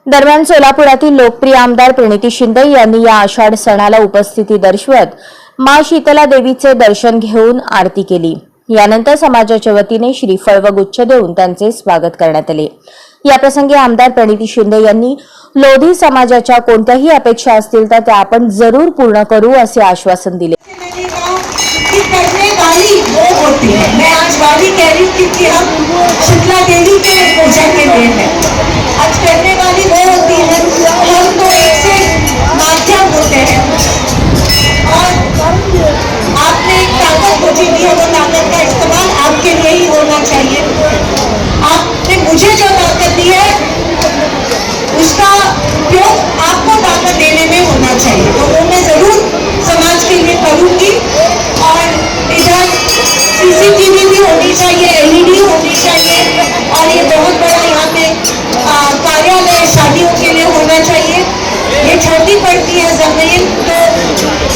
दरम्यान सोलापुरातील लोकप्रिय आमदार प्रणिती शिंदे यांनी या आषाढ सणाला उपस्थिती दर्शवत मा शीतला देवीचे दर्शन घेऊन आरती केली. यानंतर समाजाच्या वतीने श्रीफळ व गुच्छ देऊन त्यांचे स्वागत करण्यात आले। याप्रसंगी आमदार प्रणिती शिंदे यांनी लोधी समाजाच्या कोणत्याही अपेक्षा असतील तर त्या आपण जरूर पूर्ण करू असे आश्वासन दिले। कि करने वाली वो होती है। मैं आज वाली कह रही थी कि हम शीतला देवी के पूजा के लिए हैं। आज करने वाली वो होती है, हम तो एक से माध्यम होते हैं और आपने एक ताकत मुझे दी है, वो ताकत का इस्तेमाल आपके लिए ही होना चाहिए। आपने मुझे जो ताकत दी है उसका उपयोग आपको ताकत देने में होना चाहिए, तो वो मैं जरूर समाज के लिए करूंगी। और इधर सीसीटीवी भी होनी चाहिए, एलईडी होनी चाहिए और ये बहुत बड़ा यहाँ पे कार्यालय शादियों के लिए होना चाहिए। ये छोटी पड़ती है जमीन, तो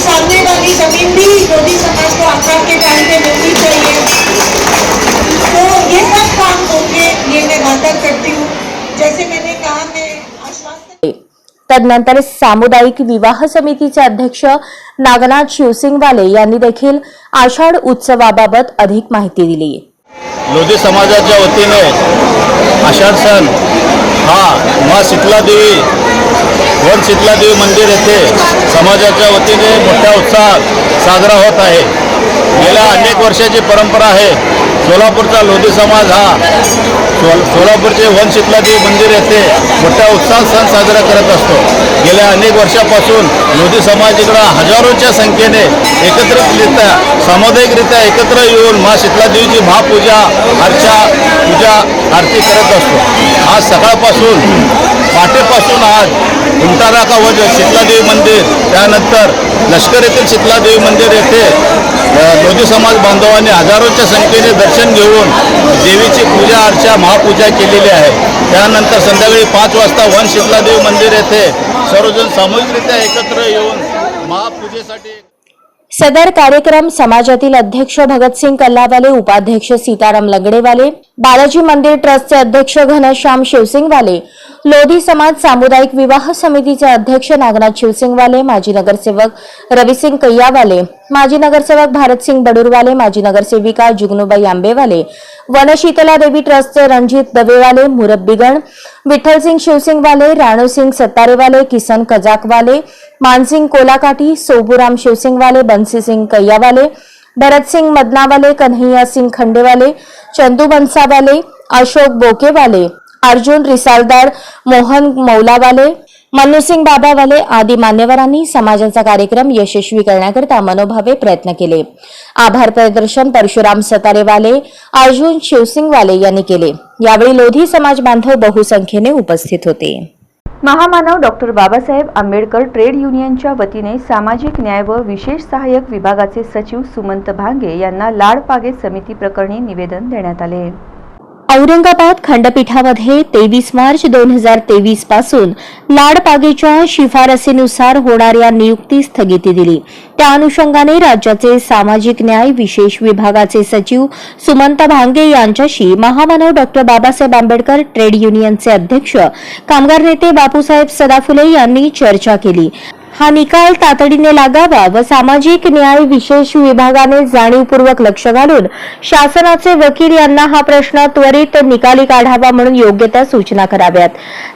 सामने वाली जमीन भी लोधी समाज को आकार के टाइम पे मिलनी चाहिए। तो ये सब काम होंगे, ये मैं वादा करती हूँ। जैसे मैंने कहा, मैं आश्वासन तदनंतर सामुदायिक विवाह समितीचे अध्यक्ष नागनाथ शिवसिंगवाले यांनी देखील आषाढ उत्सवाबाबत अधिक माहिती दिली। लोधी समाजाच्या वतीने आषाढ सण हा माँ शीतला देवी वन शीतला देवी मंदिर येथे समाजाच्या वतीने मोठ्या उत्साहात साजरा होत आहे। गेल्या अनेक वर्षाची परंपरा आहे। सोलापूरचा लोधी समाज हा सोलापूरचे वन शीतला देवी मंदिर येथे मोठ्या उत्साहात सण साजरा करत असतो। गेल्या अनेक वर्षापासून लोधी समाज इकडे हजारोच्या संख्येने एकत्रितरित्या सामुदायिकरित्या एकत्र येऊन माँ शीतला देवीची महापूजा अर्चा पूजा आरती करत असतो। आज सकाळपासून पहाटेपासून आज उंटारा का व शीतला देवी मंदिर, त्यानंतर लष्कर येथील शीतला देवी मंदिर येथे लोधी समाज बांधवांनी हजारोच्या संख्येने दर्शन घेऊन देवीची पूजा अर्चा महापूजा केलेली आहे। त्यानंतर संध्याकाळी 5 वाजता वन शीतला देवी मंदिर येथे सर्वजण सामूहिकरित्या एकत्र येऊन महापूजेसाठी सदर कार्यक्रम समाजातील अध्यक्ष भगतसिंग कल्लावाले, उपाध्यक्ष सीताराम लंगडेवाले, बालाजी मंदिर ट्रस्टचे अध्यक्ष घनश्याम शिवसिंगवाले, लोधी समाज सामुदायिक विवाह समितीचे अध्यक्ष नागनाथ शिवसिंगवाले, माजी नगरसेवक रविसिंग कैयावाले, माजी नगरसेवक भारतसिंग बडूरवाले, माजी नगरसेविका जुगनूबाई आंबेवाले, वनशीतला देवी ट्रस्टचे रणजित दवेवाले, मुरब्बीगण विठ्ठलसिंग शिवसिंगवाले, राणूसिंग सत्तारेवाले, किसन कजाकवाले, मानसिंग कोलाकाठी, सोबूराम शिवसिंगवाले, बंसीसिंग कैयावाले, भरतसिंग मदनावाले, कन्हैया सिंग खंडेवाले, चंदू बंसावाले, अशोक बोकेवाले, अर्जुन रिसालदार, मोहन मौलावाले, मन्नूसिंग बाबावाले आदी मान्यवरांनी समाजाचा कार्यक्रम यशस्वी करण्याकरता मनोभावे प्रयत्न केले। आभार प्रदर्शन परशुराम सतारेवाले, अर्जुन शिवसिंगवाले यांनी केले। यावेळी लोधी समाज बांधव बहुसंख्येने उपस्थित होते। महामानव डॉक्टर बाबासाहेब आंबेडकर ट्रेड युनियनच्या वतीने सामाजिक न्याय व विशेष सहाय्यक विभागाचे सचिव सुमंत भांगे यांना लाडपागे समिती प्रकरणी निवेदन देण्यात आले। औरंगाबाद खंडपीठामध्ये 23 मार्च 2023 पासून लाडपागेच्या शिफारसीनुसार होणाऱ्या नियुक्ती स्थगिती दिली। त्या अनुषंगाने राज्याचे सामाजिक न्याय विशेष विभागाचे सचिव सुमंत भांगे यांच्याशी महामानव डॉक्टर बाबासाहेब आंबेडकर ट्रेड युनियनचे अध्यक्ष कामगार नेते बापूसाहेब सदाफुले यांनी चर्चा केली। हा निकाल तातडीने लागावा व सामाजिक न्याय विशेष विभागाने जाणीवपूर्वक लक्ष घालून शासनाचे वकील यांना हा प्रश्न त्वरित निकाली काढावा म्हणून योग्य त्या सूचना कराव्यात।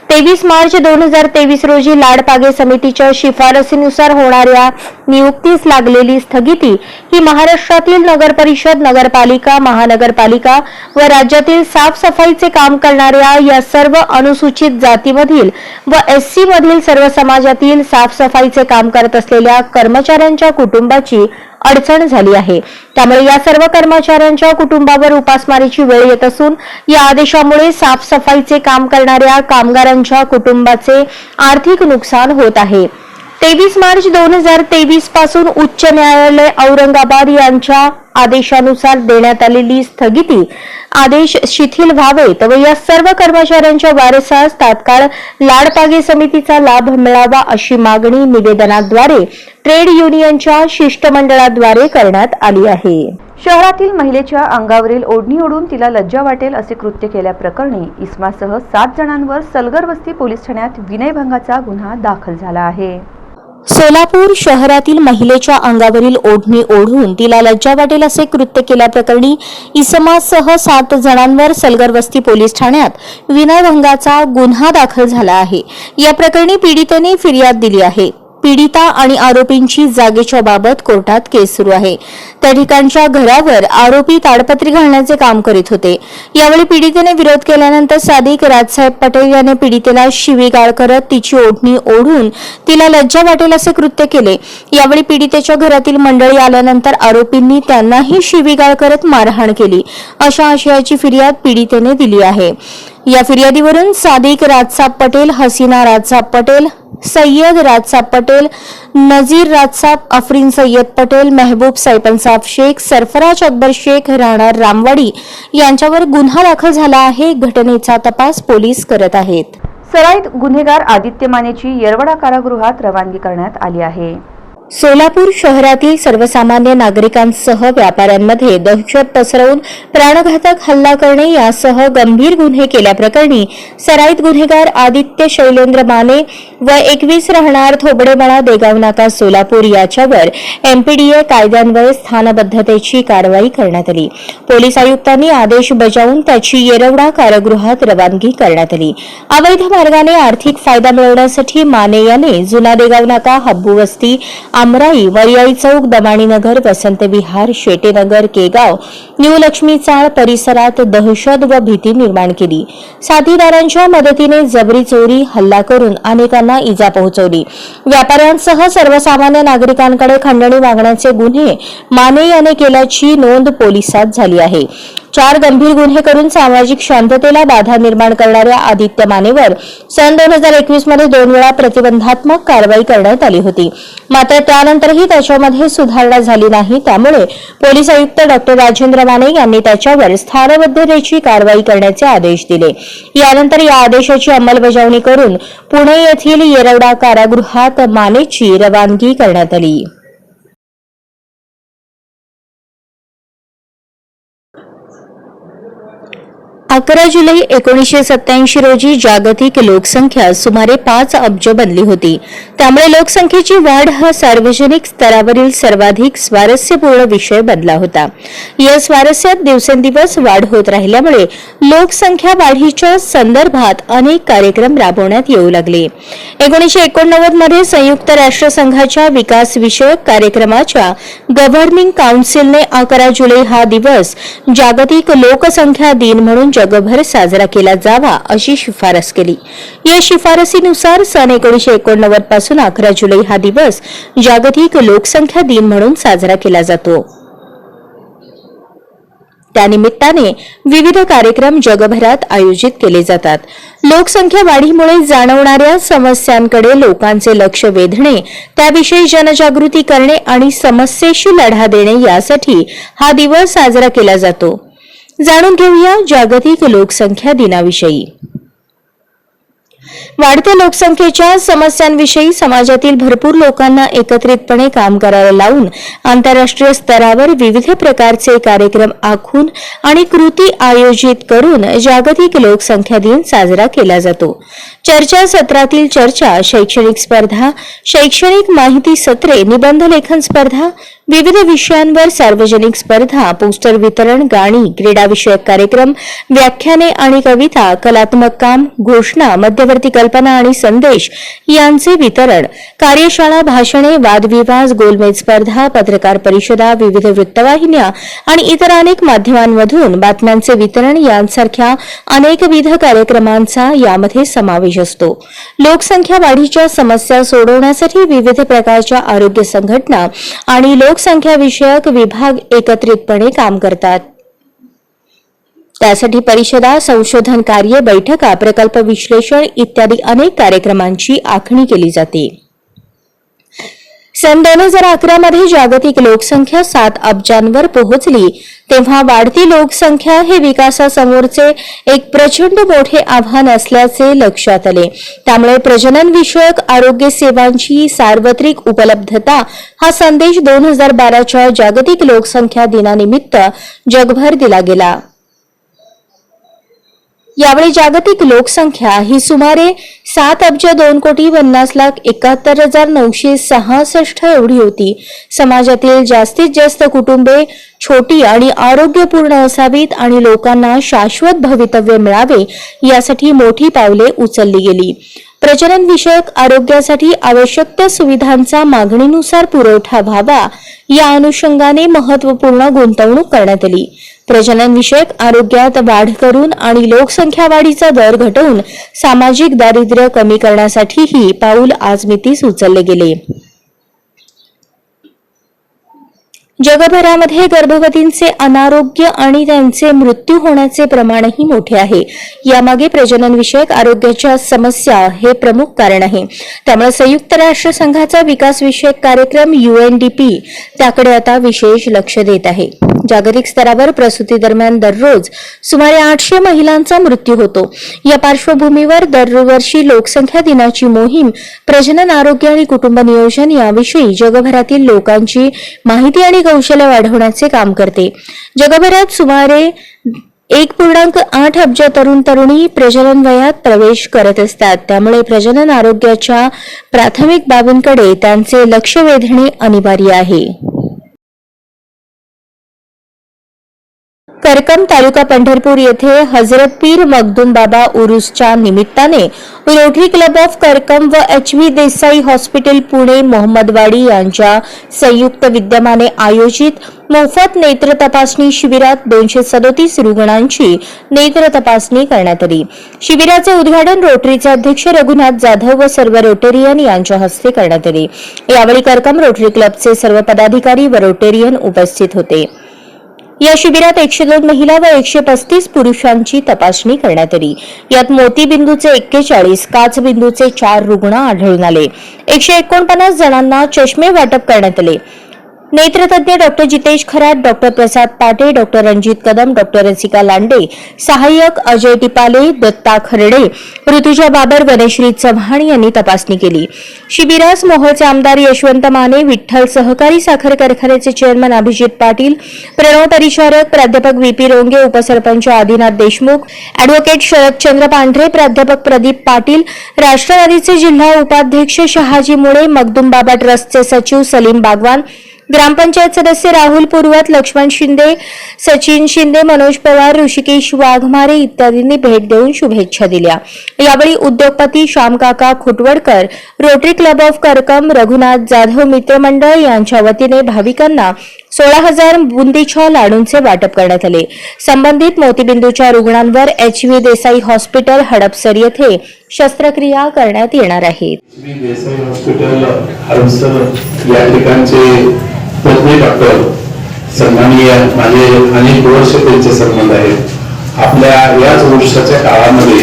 23 मार्च 2023 रोजी लाडपागे समितीच्या शिफारसीनुसार होणाऱ्या नियुक्तीस लागलेली स्थगिती ही महाराष्ट्रातील नगरपरिषद, नगरपालिका, महानगरपालिका व राज्यातील साफसफाईचे काम करणाऱ्या या सर्व अनुसूचित जातीमधील व एससी मधील सर्व समाजातील साफसफाईचे काम करत असलेल्या कर्मचाऱ्यांच्या कुटुंबाची अडचण झाली आहे। त्यामुळे या सर्व कर्मचाऱ्यांच्या कुटुंबावर उपासमारीची वेळ येत असून या आदेशामुळे साफसफाईचे काम करणाऱ्या कामगारांच्या कुटुंबाचे आर्थिक नुकसान होत आहे। 23 मार्च 2023 पासून उच्च न्यायालय औरंगाबाद यांच्या आदेशानुसार देण्यात आलेली स्थगिती आदेश शिथिल व्हावेत व या सर्व कर्मचाऱ्यांच्या वारसास तात्काळ लाडपागे समितीचा लाभ मिळावा अशी मागणी निवेदनाद्वारे ट्रेड युनियनच्या शिष्टमंडळाद्वारे करण्यात आली आहे। शहरातील महिलेच्या अंगावरील ओढणी ओढून तिला लज्जा वाटेल असे कृत्य केल्याप्रकरणी इस्मासह 7 जणांवर सलगर वस्ती पोलीस ठाण्यात विनयभंगाचा गुन्हा दाखल झाला आहे। सोलापूर शहरातील महिलेच्या अंगावरील ओढणी ओढून तिला लज्जा वाटेल असे कृत्य केल्याप्रकरणी इसमासह 7 जणांवर सलगर वस्ती पोलीस ठाण्यात विनयभंगाचा गुन्हा दाखल झाला आहे. या प्रकरणी पीडितेने फिर्याद दिली आहे. पीडिता आणि आरोपींची जागेच्या बाबत कोर्टात केस सुरू आहे. त्या ठिकाणच्या घरावर आरोपी ताडपत्री घालण्याचे काम करीत होते. यावेळी पीडितेने विरोध केल्यानंतर सादिक राजसाहेब पटेल याने पीडितेला शिवीगाळ करत तिची ओढणी ओढून तिला लज्जा वाटेल असे कृत्य केले. यावेळी पीडितेच्या घरातील मंडळी आल्यानंतर आरोपींनी त्यांनाही शिवीगाळ करत मारहाण केली. अशा आशयाची फिर्याद पीडितेने दिली आहे. या फिर्यादीवरून सादिक राजसाहेब पटेल, हसीना राजसाहेब पटेल, सय्यद राजसाहेब पटेल, नजीर राजसाहेब, अफरीन सय्यद पटेल, महबूब सैपनसाब शेख, सरफराज अकबर शेख, राहणार रामवाडी यांच्यावर गुन्हा दाखल झाला आहे. घटनेचा तपास पोलीस करत आहेत. सराईत गुन्हेगार आदित्य मानेची येरवडा कारागृहात रवानगी करण्यात आली आहे. सोलापूर शहरातील सर्वसामान्य नागरिकांसह व्यापाऱ्यांमध्ये दहशत पसरवून प्राणघातक हल्ला करणे यासह गंभीर गुन्हे केल्याप्रकरणी सराईत गुन्हेगार आदित्य शैलेंद्र माने व 21 राहणार थोबडेमळा देगाव नाका सोलापूर याच्यावर एमपीडीए कायद्यान्वये स्थानबद्धतेची कारवाई करण्यात आली. पोलीस आयुक्तांनी आदेश बजावून त्याची येरवडा कारागृहात रवानगी करण्यात आली. अवैध मार्गाने आर्थिक फायदा मिळवण्यासाठी माने याने जुना देगाव नाका, हब्बू वस्ती, आमराई, वरियाळी चौक, दमाणीनगर, वसंत विहार, शेटेनगर, केगाव, न्यू लक्ष्मी चाळ परिसरात दहशत व भीती निर्माण केली. साथीदारांच्या मदतीने जबरी चोरी, हल्ला करून अनेकांना इजा पोहोचवली. व्यापाऱ्यांसह सर्वसामान्य नागरिकांकडे खंडणी मागण्याचे गुन्हे माने याने केल्याची नोंद पोलिसात झाली आहे. 4 गंभीर गुन्हे करून सामाजिक शांततेला बाधा निर्माण करणाऱ्या आदित्य मानेवर सन 2021 मध्ये 2 वेळा प्रतिबंधात्मक कारवाई करण्यात आली होती. मात्र त्यानंतरही त्याच्यामध्ये सुधारणा झाली नाही. त्यामुळे पोलीस आयुक्त डॉ. राजेंद्र माने यांनी त्याच्यावर स्थानबद्धतेची कारवाई करण्याचे आदेश दिले. यानंतर या आदेशाची अंमलबजावणी करून पुणे येथील येरवडा कारागृहात मानेची रवानगी करण्यात आली. 11 जुलै 1987 रोजी जागतिक लोकसंख्या सुमारे 5 अब्ज बनली होती. त्यामुळे लोकसंख्येची वाढ हा सार्वजनिक स्तरावरील सर्वाधिक स्वारस्यपूर्ण विषय बनला होता. या स्वारस्यात दिवसेंदिवस वाढ होत राहिल्यामुळे लोकसंख्या वाढीच्या संदर्भात अनेक कार्यक्रम राबवण्यात येऊ लागले. 1989 मध्ये संयुक्त राष्ट्रसंघाच्या विकासविषयक कार्यक्रमाच्या गव्हर्निंग काउन्सिलने 11 जुलै हा दिवस जागतिक लोकसंख्या दिन म्हणून जगभर साजरा केला जावा अशी शिफारस केली. या शिफारसीनुसार सन 1989 पासून 11 जुलै हा दिवस जागतिक लोकसंख्या दिन म्हणून साजरा केला जातो. त्यानिमित्ताने विविध कार्यक्रम जगभरात आयोजित केले जातात. लोकसंख्या वाढीमुळे जाणवणाऱ्या समस्यांकडे लोकांचे लक्ष वेधणे, त्याविषयी जनजागृती करणे आणि समस्येशी लढा देणे यासाठी हा दिवस साजरा केला जातो. जाणून घेऊया जागतिक लोकसंख्या दिनाविषयी. वाढत्या लोकसंख्येच्या समस्यांविषयी समाजातील भरपूर लोकांना एकत्रितपणे काम करायला लावून आंतरराष्ट्रीय स्तरावर विविध प्रकारचे कार्यक्रम आखून आणि कृती आयोजित करून जागतिक लोकसंख्या दिन साजरा केला जातो. चर्चासत्रातील चर्चा, शैक्षणिक स्पर्धा, शैक्षणिक माहिती सत्रे, निबंध लेखन स्पर्धा, विविध विषयांवर सार्वजनिक स्पर्धा, पोस्टर वितरण, गाणी, क्रीडाविषयक कार्यक्रम, व्याख्याने आणि कविता, कलात्मक काम, घोषणा, मध्यवर्ती कल्पना आणि संदेश यांचे वितरण, कार्यशाळा, भाषणे, वादविवाद, गोलमेज स्पर्धा, पत्रकार परिषदा, विविध वृत्तवाहिन्या आणि इतर अनेक माध्यमांमधून बातम्यांचे वितरण यांसारख्या अनेकविध कार्यक्रमांचा यामध्ये समावेश असतो. लोकसंख्या वाढीच्या समस्या सोडवण्यासाठी विविध प्रकारच्या आरोग्य संघटना आणि लोकसंख्या विषयक विभाग एकत्रितपणे काम करतात. त्यासाठी परिषदा, संशोधन कार्य, बैठका, प्रकल्प विश्लेषण इत्यादी अनेक कार्यक्रमांची आखणी केली जाते. सन 2011 मध्ये जागतिक लोकसंख्या 7 अब्जांवर पोहोचली तेव्हा वाढती लोकसंख्या हे विकासासमोरचे एक प्रचंड मोठे आव्हान असल्याचे लक्षात आले. त्यामुळे प्रजनन विषयक आरोग्य सेवांची सार्वत्रिक उपलब्धता हा संदेश 2012च्या जागतिक लोकसंख्या दिनानिमित्त जगभर दिला गेला. यावेळी जागतिक लोकसंख्या ही सुमारे 7,02,50,71,966 एवढी होती. समाजातील जास्तीत जास्त कुटुंबे छोटी आणि आरोग्यपूर्ण असावीत आणि लोकांना शाश्वत भवितव्य मिळावे यासाठी मोठी पावले उचलली गेली. प्रजनन विषयक आरोग्यासाठी आवश्यक त्या सुविधांचा मागणीनुसार पुरवठा व्हावा या अनुषंगाने महत्त्वपूर्ण गुंतवणूक करण्यात आली. प्रजनन विषयक आरोग्यात वाढ करून आणि लोकसंख्या वाढीचा दर घटवून सामाजिक दारिद्र्य कमी करण्यासाठीही पाऊल आजमितीस उचलले गेले. जगभरामध्ये गर्भवतींचे अनारोग्य आणि त्यांचे मृत्यू होण्याचे प्रमाणही मोठे आहे. यामागे प्रजनन विषयक आरोग्याच्या समस्या हे प्रमुख कारण आहे. त्यामुळे संयुक्त राष्ट्र संघाचा विकास विषयक कार्यक्रम UNDP त्याकडे आता विशेष लक्ष देत आहे. जागतिक स्तरावर प्रसूती दरम्यान दररोज सुमारे 800 महिलांचा मृत्यू होतो. या पार्श्वभूमीवर दरवर्षी लोकसंख्या दिनाची मोहीम प्रजनन आरोग्य आणि कुटुंब नियोजन याविषयी जगभरातील लोकांची माहिती आणि कौशल्य वाढवण्याचे काम करते. जगभरात सुमारे 1.8 अब्ज तरुण तरुणी प्रजनन वयात प्रवेश करत असतात. त्यामुळे प्रजनन आरोग्याच्या प्राथमिक बाबींकडे त्यांचे लक्ष वेधणे अनिवार्य आहे. करकम तालुका पंढरपूर येथे हजरत पीर मखदूम बाबा उरुसच्या निमित्ताने रोटरी क्लब ऑफ करकम व HV देसाई हॉस्पिटल पुणे मोहम्मदवाडी यांच्या संयुक्त विद्यमाने आयोजित मोफत नेत्र तपासणी शिबिरात 237 रुग्णांची नेत्र तपासणी करण्यात आली. शिबिराचे उद्घाटन रोटरीचे अध्यक्ष रघुनाथ जाधव व सर्व रोटेरियन यांच्या हस्ते करण्यात आले. यावेळी करकम रोटरी क्लबचे सर्व पदाधिकारी व रोटेरियन उपस्थित होते. या शिबिरात 102 महिला व 135 पुरुषांची तपासणी करण्यात आली. यात मोतीबिंदूचे 41, काचबिंदूचे 4 रुग्ण आढळून आले. 149 जणांना चष्मे वाटप करण्यात आले. नेत्रतज्ञ डॉक्टर जितेश खरात, डॉक्टर प्रसाद पाटे, डॉक्टर रणजित कदम, डॉक्टर रसिका लांडे, सहाय्यक अजय टिपाले, दत्ता खर्डे, ऋतुजा बाबर, वनश्री चव्हाण यांनी तपासणी केली. शिबिरास मोहोळचे आमदार यशवंत माने, विठ्ठल सहकारी साखर कारखान्याचे चेअरमन अभिजित पाटील, प्रणव परिचारक, प्राध्यापक VP रोंगे, उपसरपंच आदिनाथ देशमुख, अॅडव्होकेट शरदचंद्र पांढरे, प्राध्यापक प्रदीप पाटील, राष्ट्रवादीचे जिल्हा उपाध्यक्ष शहाजी मुळे, मखदूम बाबा ट्रस्टचे सचिव सलीम बागवान, ग्रामपंचायत सदस्य राहुल पूर्वत, लक्ष्मण शिंदे, सचिन शिंदे, मनोज पवार, ऋषिकेश वाघमारे इत्यादींनी भेट देऊन शुभेच्छा दिल्या. यावेळी उद्योगपती श्यामकाका Khutwadkar, Rotary Club of Karkam, Raghunath Jadhav मित्रमंडळ यांच्या वतीने भाविकांना 16,000 बुंदीच्या लाडूंचे वाटप करण्यात आले. संबंधित मोतीबिंदूच्या रुग्णांवर HV देसाई हॉस्पिटल हडपसर येथे शस्त्रक्रिया करण्यात येणार आहे. देसाई हॉस्पिटल हडपसर या ठिकाणचे तज्ञ डॉक्टर सन्माननीय माझे अनेक वर्ष त्यांचे संबंध आहेत. आपल्या याच वर्षाच्या काळामध्ये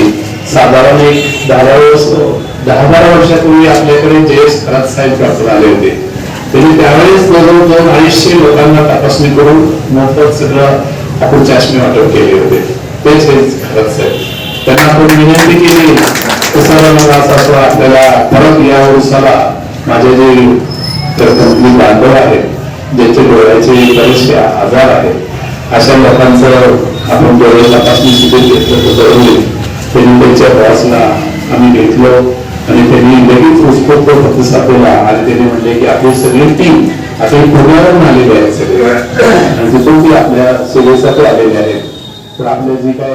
साधारण एक 10-12 वर्षापूर्वी आपल्याकडे जयेश खरात साहेब डॉक्टर आले होते. त्यांनी त्यावेळेस जवळजवळ 200-250 लोकांना तपासणी करून मोफत सगळं आपण चष्मे वाटप केले होते. तेच खरात साहेब. त्यांना आपण विनंती केली मला असं आपल्याला परत या वर्षाला माझे जे करकमतले बांधव आहेत ज्यांचे डोळ्याचे बरेचसे आजार आहेत अशा लोकांचं आपण डोळे तपासणी शिबिर घेतलं होतं. त्यांनी त्यांच्या प्रवासला आम्ही घेतलो आणि त्यांनी लगेच उत्स्फूर्त प्रतिसाद दिला आणि त्यांनी म्हणले की आपली सगळी टीम आता पुण्यावरून आलेली आहे सगळे आणि तिथून ती आपल्या सेवेसाठी आलेली आहेत. तर आपले जी काय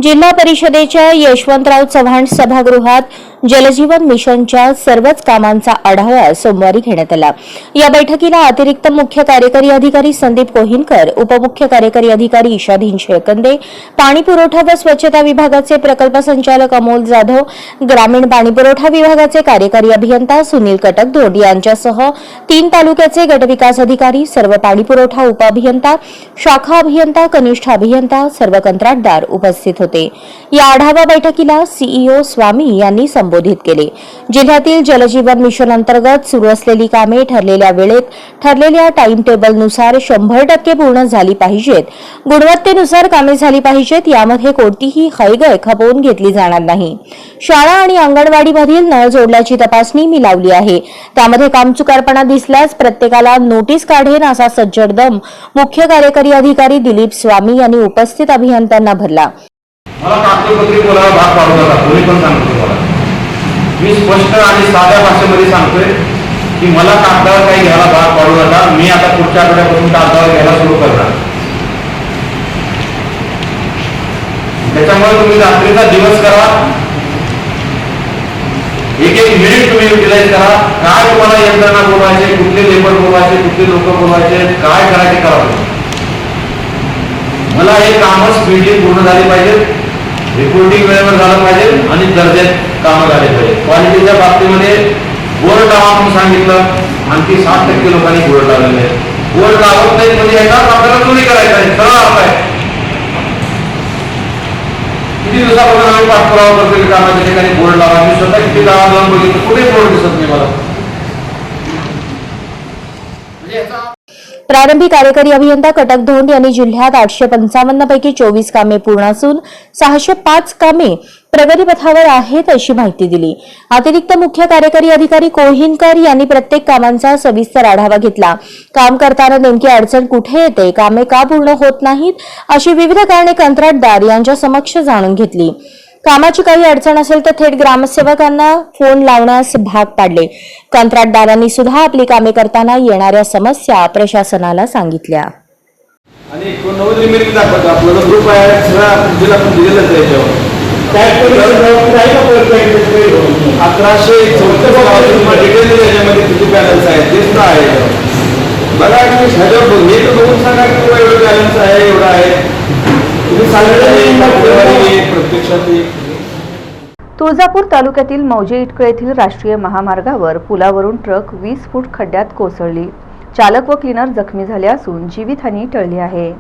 जिल्हा परिषदेच्या यशवंतराव चव्हाण सभागृहात जलजीवन मिशनच्या सर्वच कामांचा आढावा सोमवारी घेण्यात आला. या बैठकीला अतिरिक्त मुख्य कार्यकारी अधिकारी संदीप कोहिनकर, उपमुख्य कार्यकारी अधिकारी ईशाधीन शेळकंदे, पाणी पुरवठा व स्वच्छता विभागाचे प्रकल्प संचालक अमोल जाधव, ग्रामीण पाणी पुरवठा विभागाचे कार्यकारी अभियंता सुनील कटकधोंड यांच्यासह 3 तालुक्याचे गटविकास अधिकारी, सर्व पाणी पुरवठा उपअभियंता, शाखा अभियंता, कनिष्ठ अभियंता, सर्व कंत्राटदार उपस्थित होते. होते. या आढावा बैठकीला सीईओ स्वामी यांनी संबोधित केले. जिल्ह्यातील जलजीवन मिशन अंतर्गत सुरू असलेली कामे ठरलेल्या वेळेत ठरलेल्या टाइम टेबलनुसार 100% पूर्ण झाली पाहिजेत. गुणवत्तेनुसार कामे झाली पाहिजेत. यामध्ये कोणतीही हयगय खपवून घेतली जाणार नाही. शाळा आणि अंगणवाडीमधील नळ जोडल्याची तपासणी मी लावली आहे. त्यामध्ये कामचुकारपणा दिसल्यास प्रत्येकाला नोटीस काढेन असा सज्जड दम मुख्य कार्यकारी अधिकारी दिलीप स्वामी यांनी उपस्थित अभियंत्यांना भरला. मला कागदोपत्री बोलायला भाग पाडू नका, कोणी पण सांगतो मला. मी स्पष्ट आणि साध्या भाषेमध्ये सांगतोय की मला कागदावर काही घ्यायला भाग पाडू नका. मी आता पुढच्या आठवड्यापासून कागदावर घ्यायला सुरू करणार. त्याच्यामुळे तुम्ही रात्रीचा दिवस करा, एक एक मिनिट तुम्ही युटिलाइज करा. काय तुम्हाला यंत्रणा बोलवायचे, कुठले लेबर बोलवायचे, कुठले लोक बोलवायचे, काय करायचे करा. मला हे कामं स्पीडली पूर्ण झाली पाहिजे, रिपोर्टिंग वेळेवर झालं पाहिजे आणि दर्जात कामं झाले पाहिजे. क्वालिटीच्या बाबतीमध्ये बोर्ड लावा म्हणून सांगितलं, आणखी 60% लोकांनी बोर्ड लावलेले आहे. बोर्ड लावत नाही म्हणजे याचाच आपल्याला चोरी करायचं आहे, सरळ अर्थ आहे. किती दिवसापासून आम्ही पाठपुरावा करतो की कामाच्या ठिकाणी बोर्ड लावा. मी स्वतः किती गावात जाऊन बघितलं, कुठे बोर्ड दिसत नाही मला. प्रारंभी कार्यकारी अभियंता कटक धोंड यांनी जिल्ह्यात 855 पैकी 24 कामे पूर्ण असून 605 कामे प्रगतीपथावर आहेत अशी माहिती दिली. अतिरिक्त मुख्य कार्यकारी अधिकारी कोहिनकर यांनी प्रत्येक कामांचा सविस्तर आढावा घेतला. काम करताना नेमकी अडचण कुठे येते, कामे का पूर्ण होत नाहीत अशी विविध कारणे कंत्राटदार यांच्या समक्ष जाणून घेतली. कामाची काही अडचण असेल तर थेट ग्रामसेवकांना फोन लावण्यास भाग पाडले. कंत्राटदारांनी सुद्धा आपली कामे करताना येणाऱ्या समस्या प्रशासनाला सांगितल्या. आणि 90 लिमिट दाखवतो आपला ग्रुप आहे, सगळा जिल्हा आपण दिलेलाच आहे. याच्यावर 1134 डिटेल याच्यामध्ये किती बॅलन्स आहे तेच तर आहे. बघा तुम्ही ह्याच्यावर हे तर बघून सांगा की एवढं बॅलन्स आहे, एवढं आहे. तुम्ही सांगितलं प्रत्यक्षात. तुळजापूर तालुक्यातील मौजे इटकळ येथील राष्ट्रीय महामार्गावर पुलावरून ट्रक 20 फूट खड्ड्यात कोसळली. चालक व क्लीनर जखमी झाले असून जीवितहानी टळली आहे.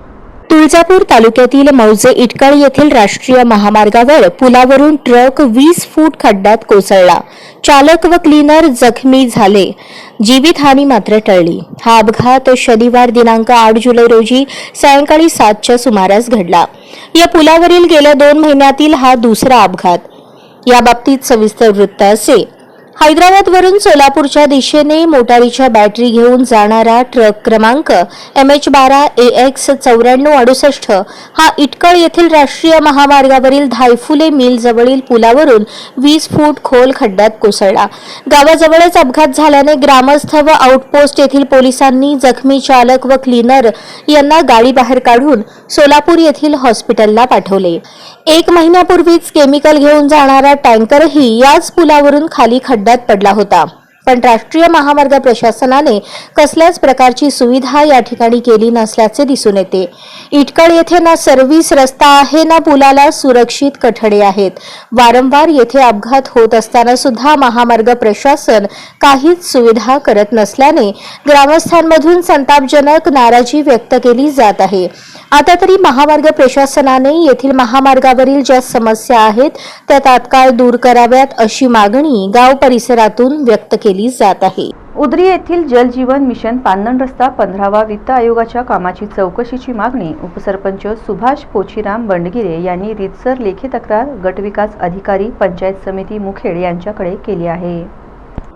तुळजापूर तालुक्यातील मौजे इटकळ येथील राष्ट्रीय महामार्गावर पुलावरून ट्रक 20 फूट खड्ड्यात कोसळला. चालक व क्लीनर जखमी झाले, जीवितहानी मात्र टळली. हा अपघात शनिवार दिनांक 8 जुलै रोजी सायंकाळी 7च्या सुमारास घडला. या पुलावरील गेल्या 2 महिन्यातील हा दुसरा अपघात. याबाबतीत सविस्तर वृत्त असे. हैदराबादवरून सोलापूरच्या दिशेने मोटारीच्या बॅटरी घेऊन जाणारा ट्रक क्रमांक MH12 AX 9468 हा इटकळ येथील राष्ट्रीय महामार्गावरील धायफुले मिल जवळील पुलावरून 20 फूट खोल खड्ड्यात कोसळला. गावाजवळच अपघात झाल्याने ग्रामस्थ व आउटपोस्ट येथील पोलिसांनी जखमी चालक व क्लीनर यांना गाडी बाहेर काढून सोलापूर येथील हॉस्पिटलला पाठवले. 1 महिन्यापूर्वीच केमिकल घेऊन जाणारा टँकरही याच पुलावरून खाली खड्ड्यात पडला होता. पण राष्ट्रीय महामार्ग प्रशासनाने कसल्याच प्रकारची सुविधा या ठिकाणी केली नसल्याचे दिसून येते. इटकळ येथे ना सर्व्हिस रस्ता आहे ना पुलाला सुरक्षित कठडे आहेत. वारंवार येथे अपघात होत असताना सुद्धा महामार्ग प्रशासन काहीच सुविधा करत नसल्याने ग्रामस्थांमधून संतापजनक नाराजी व्यक्त केली जात आहे. आता तरी महामार्ग प्रशासनाने येथील महामार्गावरील ज्या समस्या आहेत त्या तात्काळ दूर कराव्यात अशी मागणी गाव परिसरातून व्यक्त केली जात आहे. उदरी येथील जलजीवन मिशन पांदण रस्ता 15वा वित्त आयोगाच्या कामाची चौकशीची मागणी उपसरपंच सुभाष पोचीराम बंडगिरे यांनी रीतसर लेखी तक्रार गटविकास अधिकारी पंचायत समिती मुखेड यांच्याकडे केली आहे.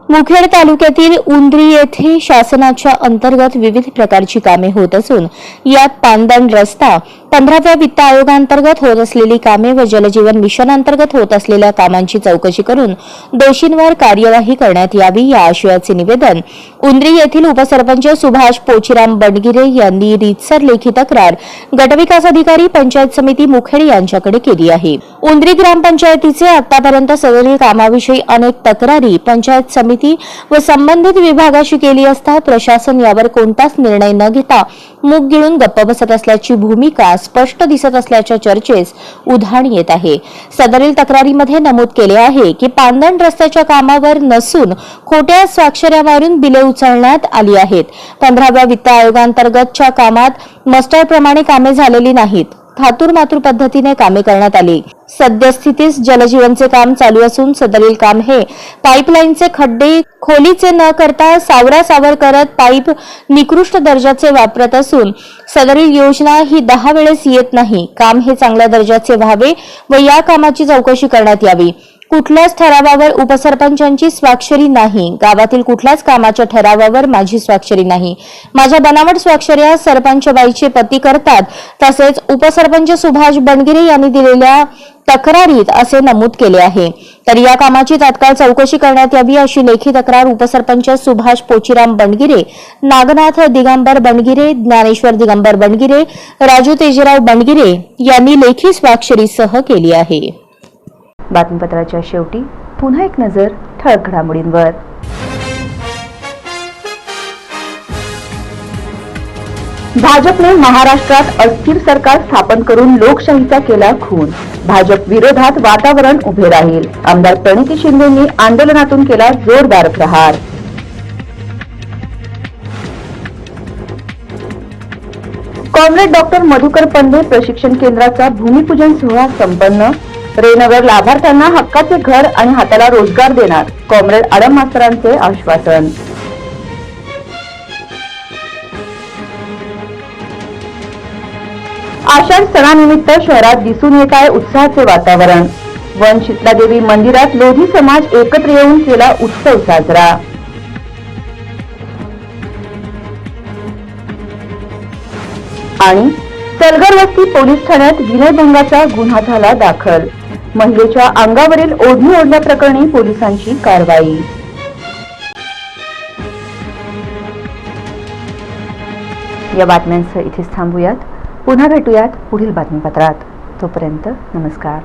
मुखेड तालुक्यातील उंद्री येथे शासनाच्या अंतर्गत विविध प्रकारची कामे होत असून यात पांदण रस्ता 15व्या वित्त आयोगांतर्गत होत असलेली कामे व जलजीवन मिशन अंतर्गत होत असलेल्या कामांची चौकशी करून दोषींवर कार्यवाही करण्यात यावी या आशयाचे निवेदन उंद्री येथील उपसरपंच सुभाष पोचीराम बंडगिरे यांनी रीतसर लेखी तक्रार गटविकास अधिकारी पंचायत समिती मुखेड यांच्याकडे केली आहे. उंद्री ग्रामपंचायतीचे आतापर्यंत सदरील कामाविषयी अनेक तक्रारी पंचायत समिती व संबंधित विभागाशी केली असता प्रशासन यावर कोणताच निर्णय न घेता मूग गिळून गप्प बसत असल्याची भूमिका स्पष्ट दिसत असल्याच्या चर्चेस उधाण येत आहे. सदरील तक्रारीमध्ये नमूद केले आहे की पांदण रस्त्याच्या कामावर नसून खोट्या स्वाक्षऱ्या मारून बिले उचलण्यात आली आहेत. 15व्या वित्त आयोगांतर्गतच्या कामात मस्टरप्रमाणे कामे झालेली नाहीत. थातूर पद्धतीने कामे करण्यात आली. सद्यस्थितीस जलजीवनचे काम चालू असून सदरील काम हे पाईपलाईनचे खड्डे खोलीचे न करता सावरासावर करत पाईप निकृष्ट दर्जाचे वापरत असून सदरील योजना ही 10 वेळेस येत नाही. काम हे चांगल्या दर्जाचे व्हावे व या कामाची चौकशी करण्यात यावी. कुठल्याच ठरावावर उपसरपंचांची स्वाक्षरी नाही. गावातील कुठल्याच कामाच्या ठरावावर माझी स्वाक्षरी नाही. माझ्या बनावट स्वाक्षऱ्या सरपंचबाईचे पती करतात. तसेच उपसरपंच सुभाष बनगिरे यांनी दिलेल्या तक्रारीत असे नमूद केले आहे. तर या कामाची तात्काळ चौकशी करण्यात यावी अशी लेखी तक्रार उपसरपंच सुभाष पोचीराम बनगिरे, नागनाथ दिगंबर बनगिरे, ज्ञानेश्वर दिगंबर बनगिरे, राजू तेजराव बनगिरे यांनी लेखी स्वाक्षरीसह केली आहे. बातमीपत्राच्या शेवटी पुन्हा एक नजर ठळक घडामोडींवर. भाजपने महाराष्ट्रात अस्थिर सरकार स्थापन करून लोकशाहीचा केला खून. भाजप विरोधात वातावरण उभे राहील. आमदार प्रणिती शिंदेंनी आंदोलनातून केला जोरदार प्रहार. कॉम्रेड डॉक्टर मधुकर पंधे प्रशिक्षण केंद्राचा भूमिपूजन सोहळा संपन्न. रेनगर लाभार्थ्यांना हक्काचे घर आणि हाताला रोजगार देणार, कॉम्रेड आडम मास्तरांचे आश्वासन. आषाढ सणानिमित्त शहरात दिसून येत आहे उत्साहाचे वातावरण. वन शीतलादेवी मंदिरात लोधी समाज एकत्र येऊन केला उत्सव साजरा. आणि सलगर वस्ती पोलीस ठाण्यात विनयभंगाचा गुन्हा झाला दाखल. महिलेच्या अंगावरील ओढणी ओढल्याप्रकरणी पोलिसांची कारवाई. या बातम्यांसह इथेच थांबूयात. पुन्हा भेटूयात पुढील बातमीपत्रात. तोपर्यंत नमस्कार.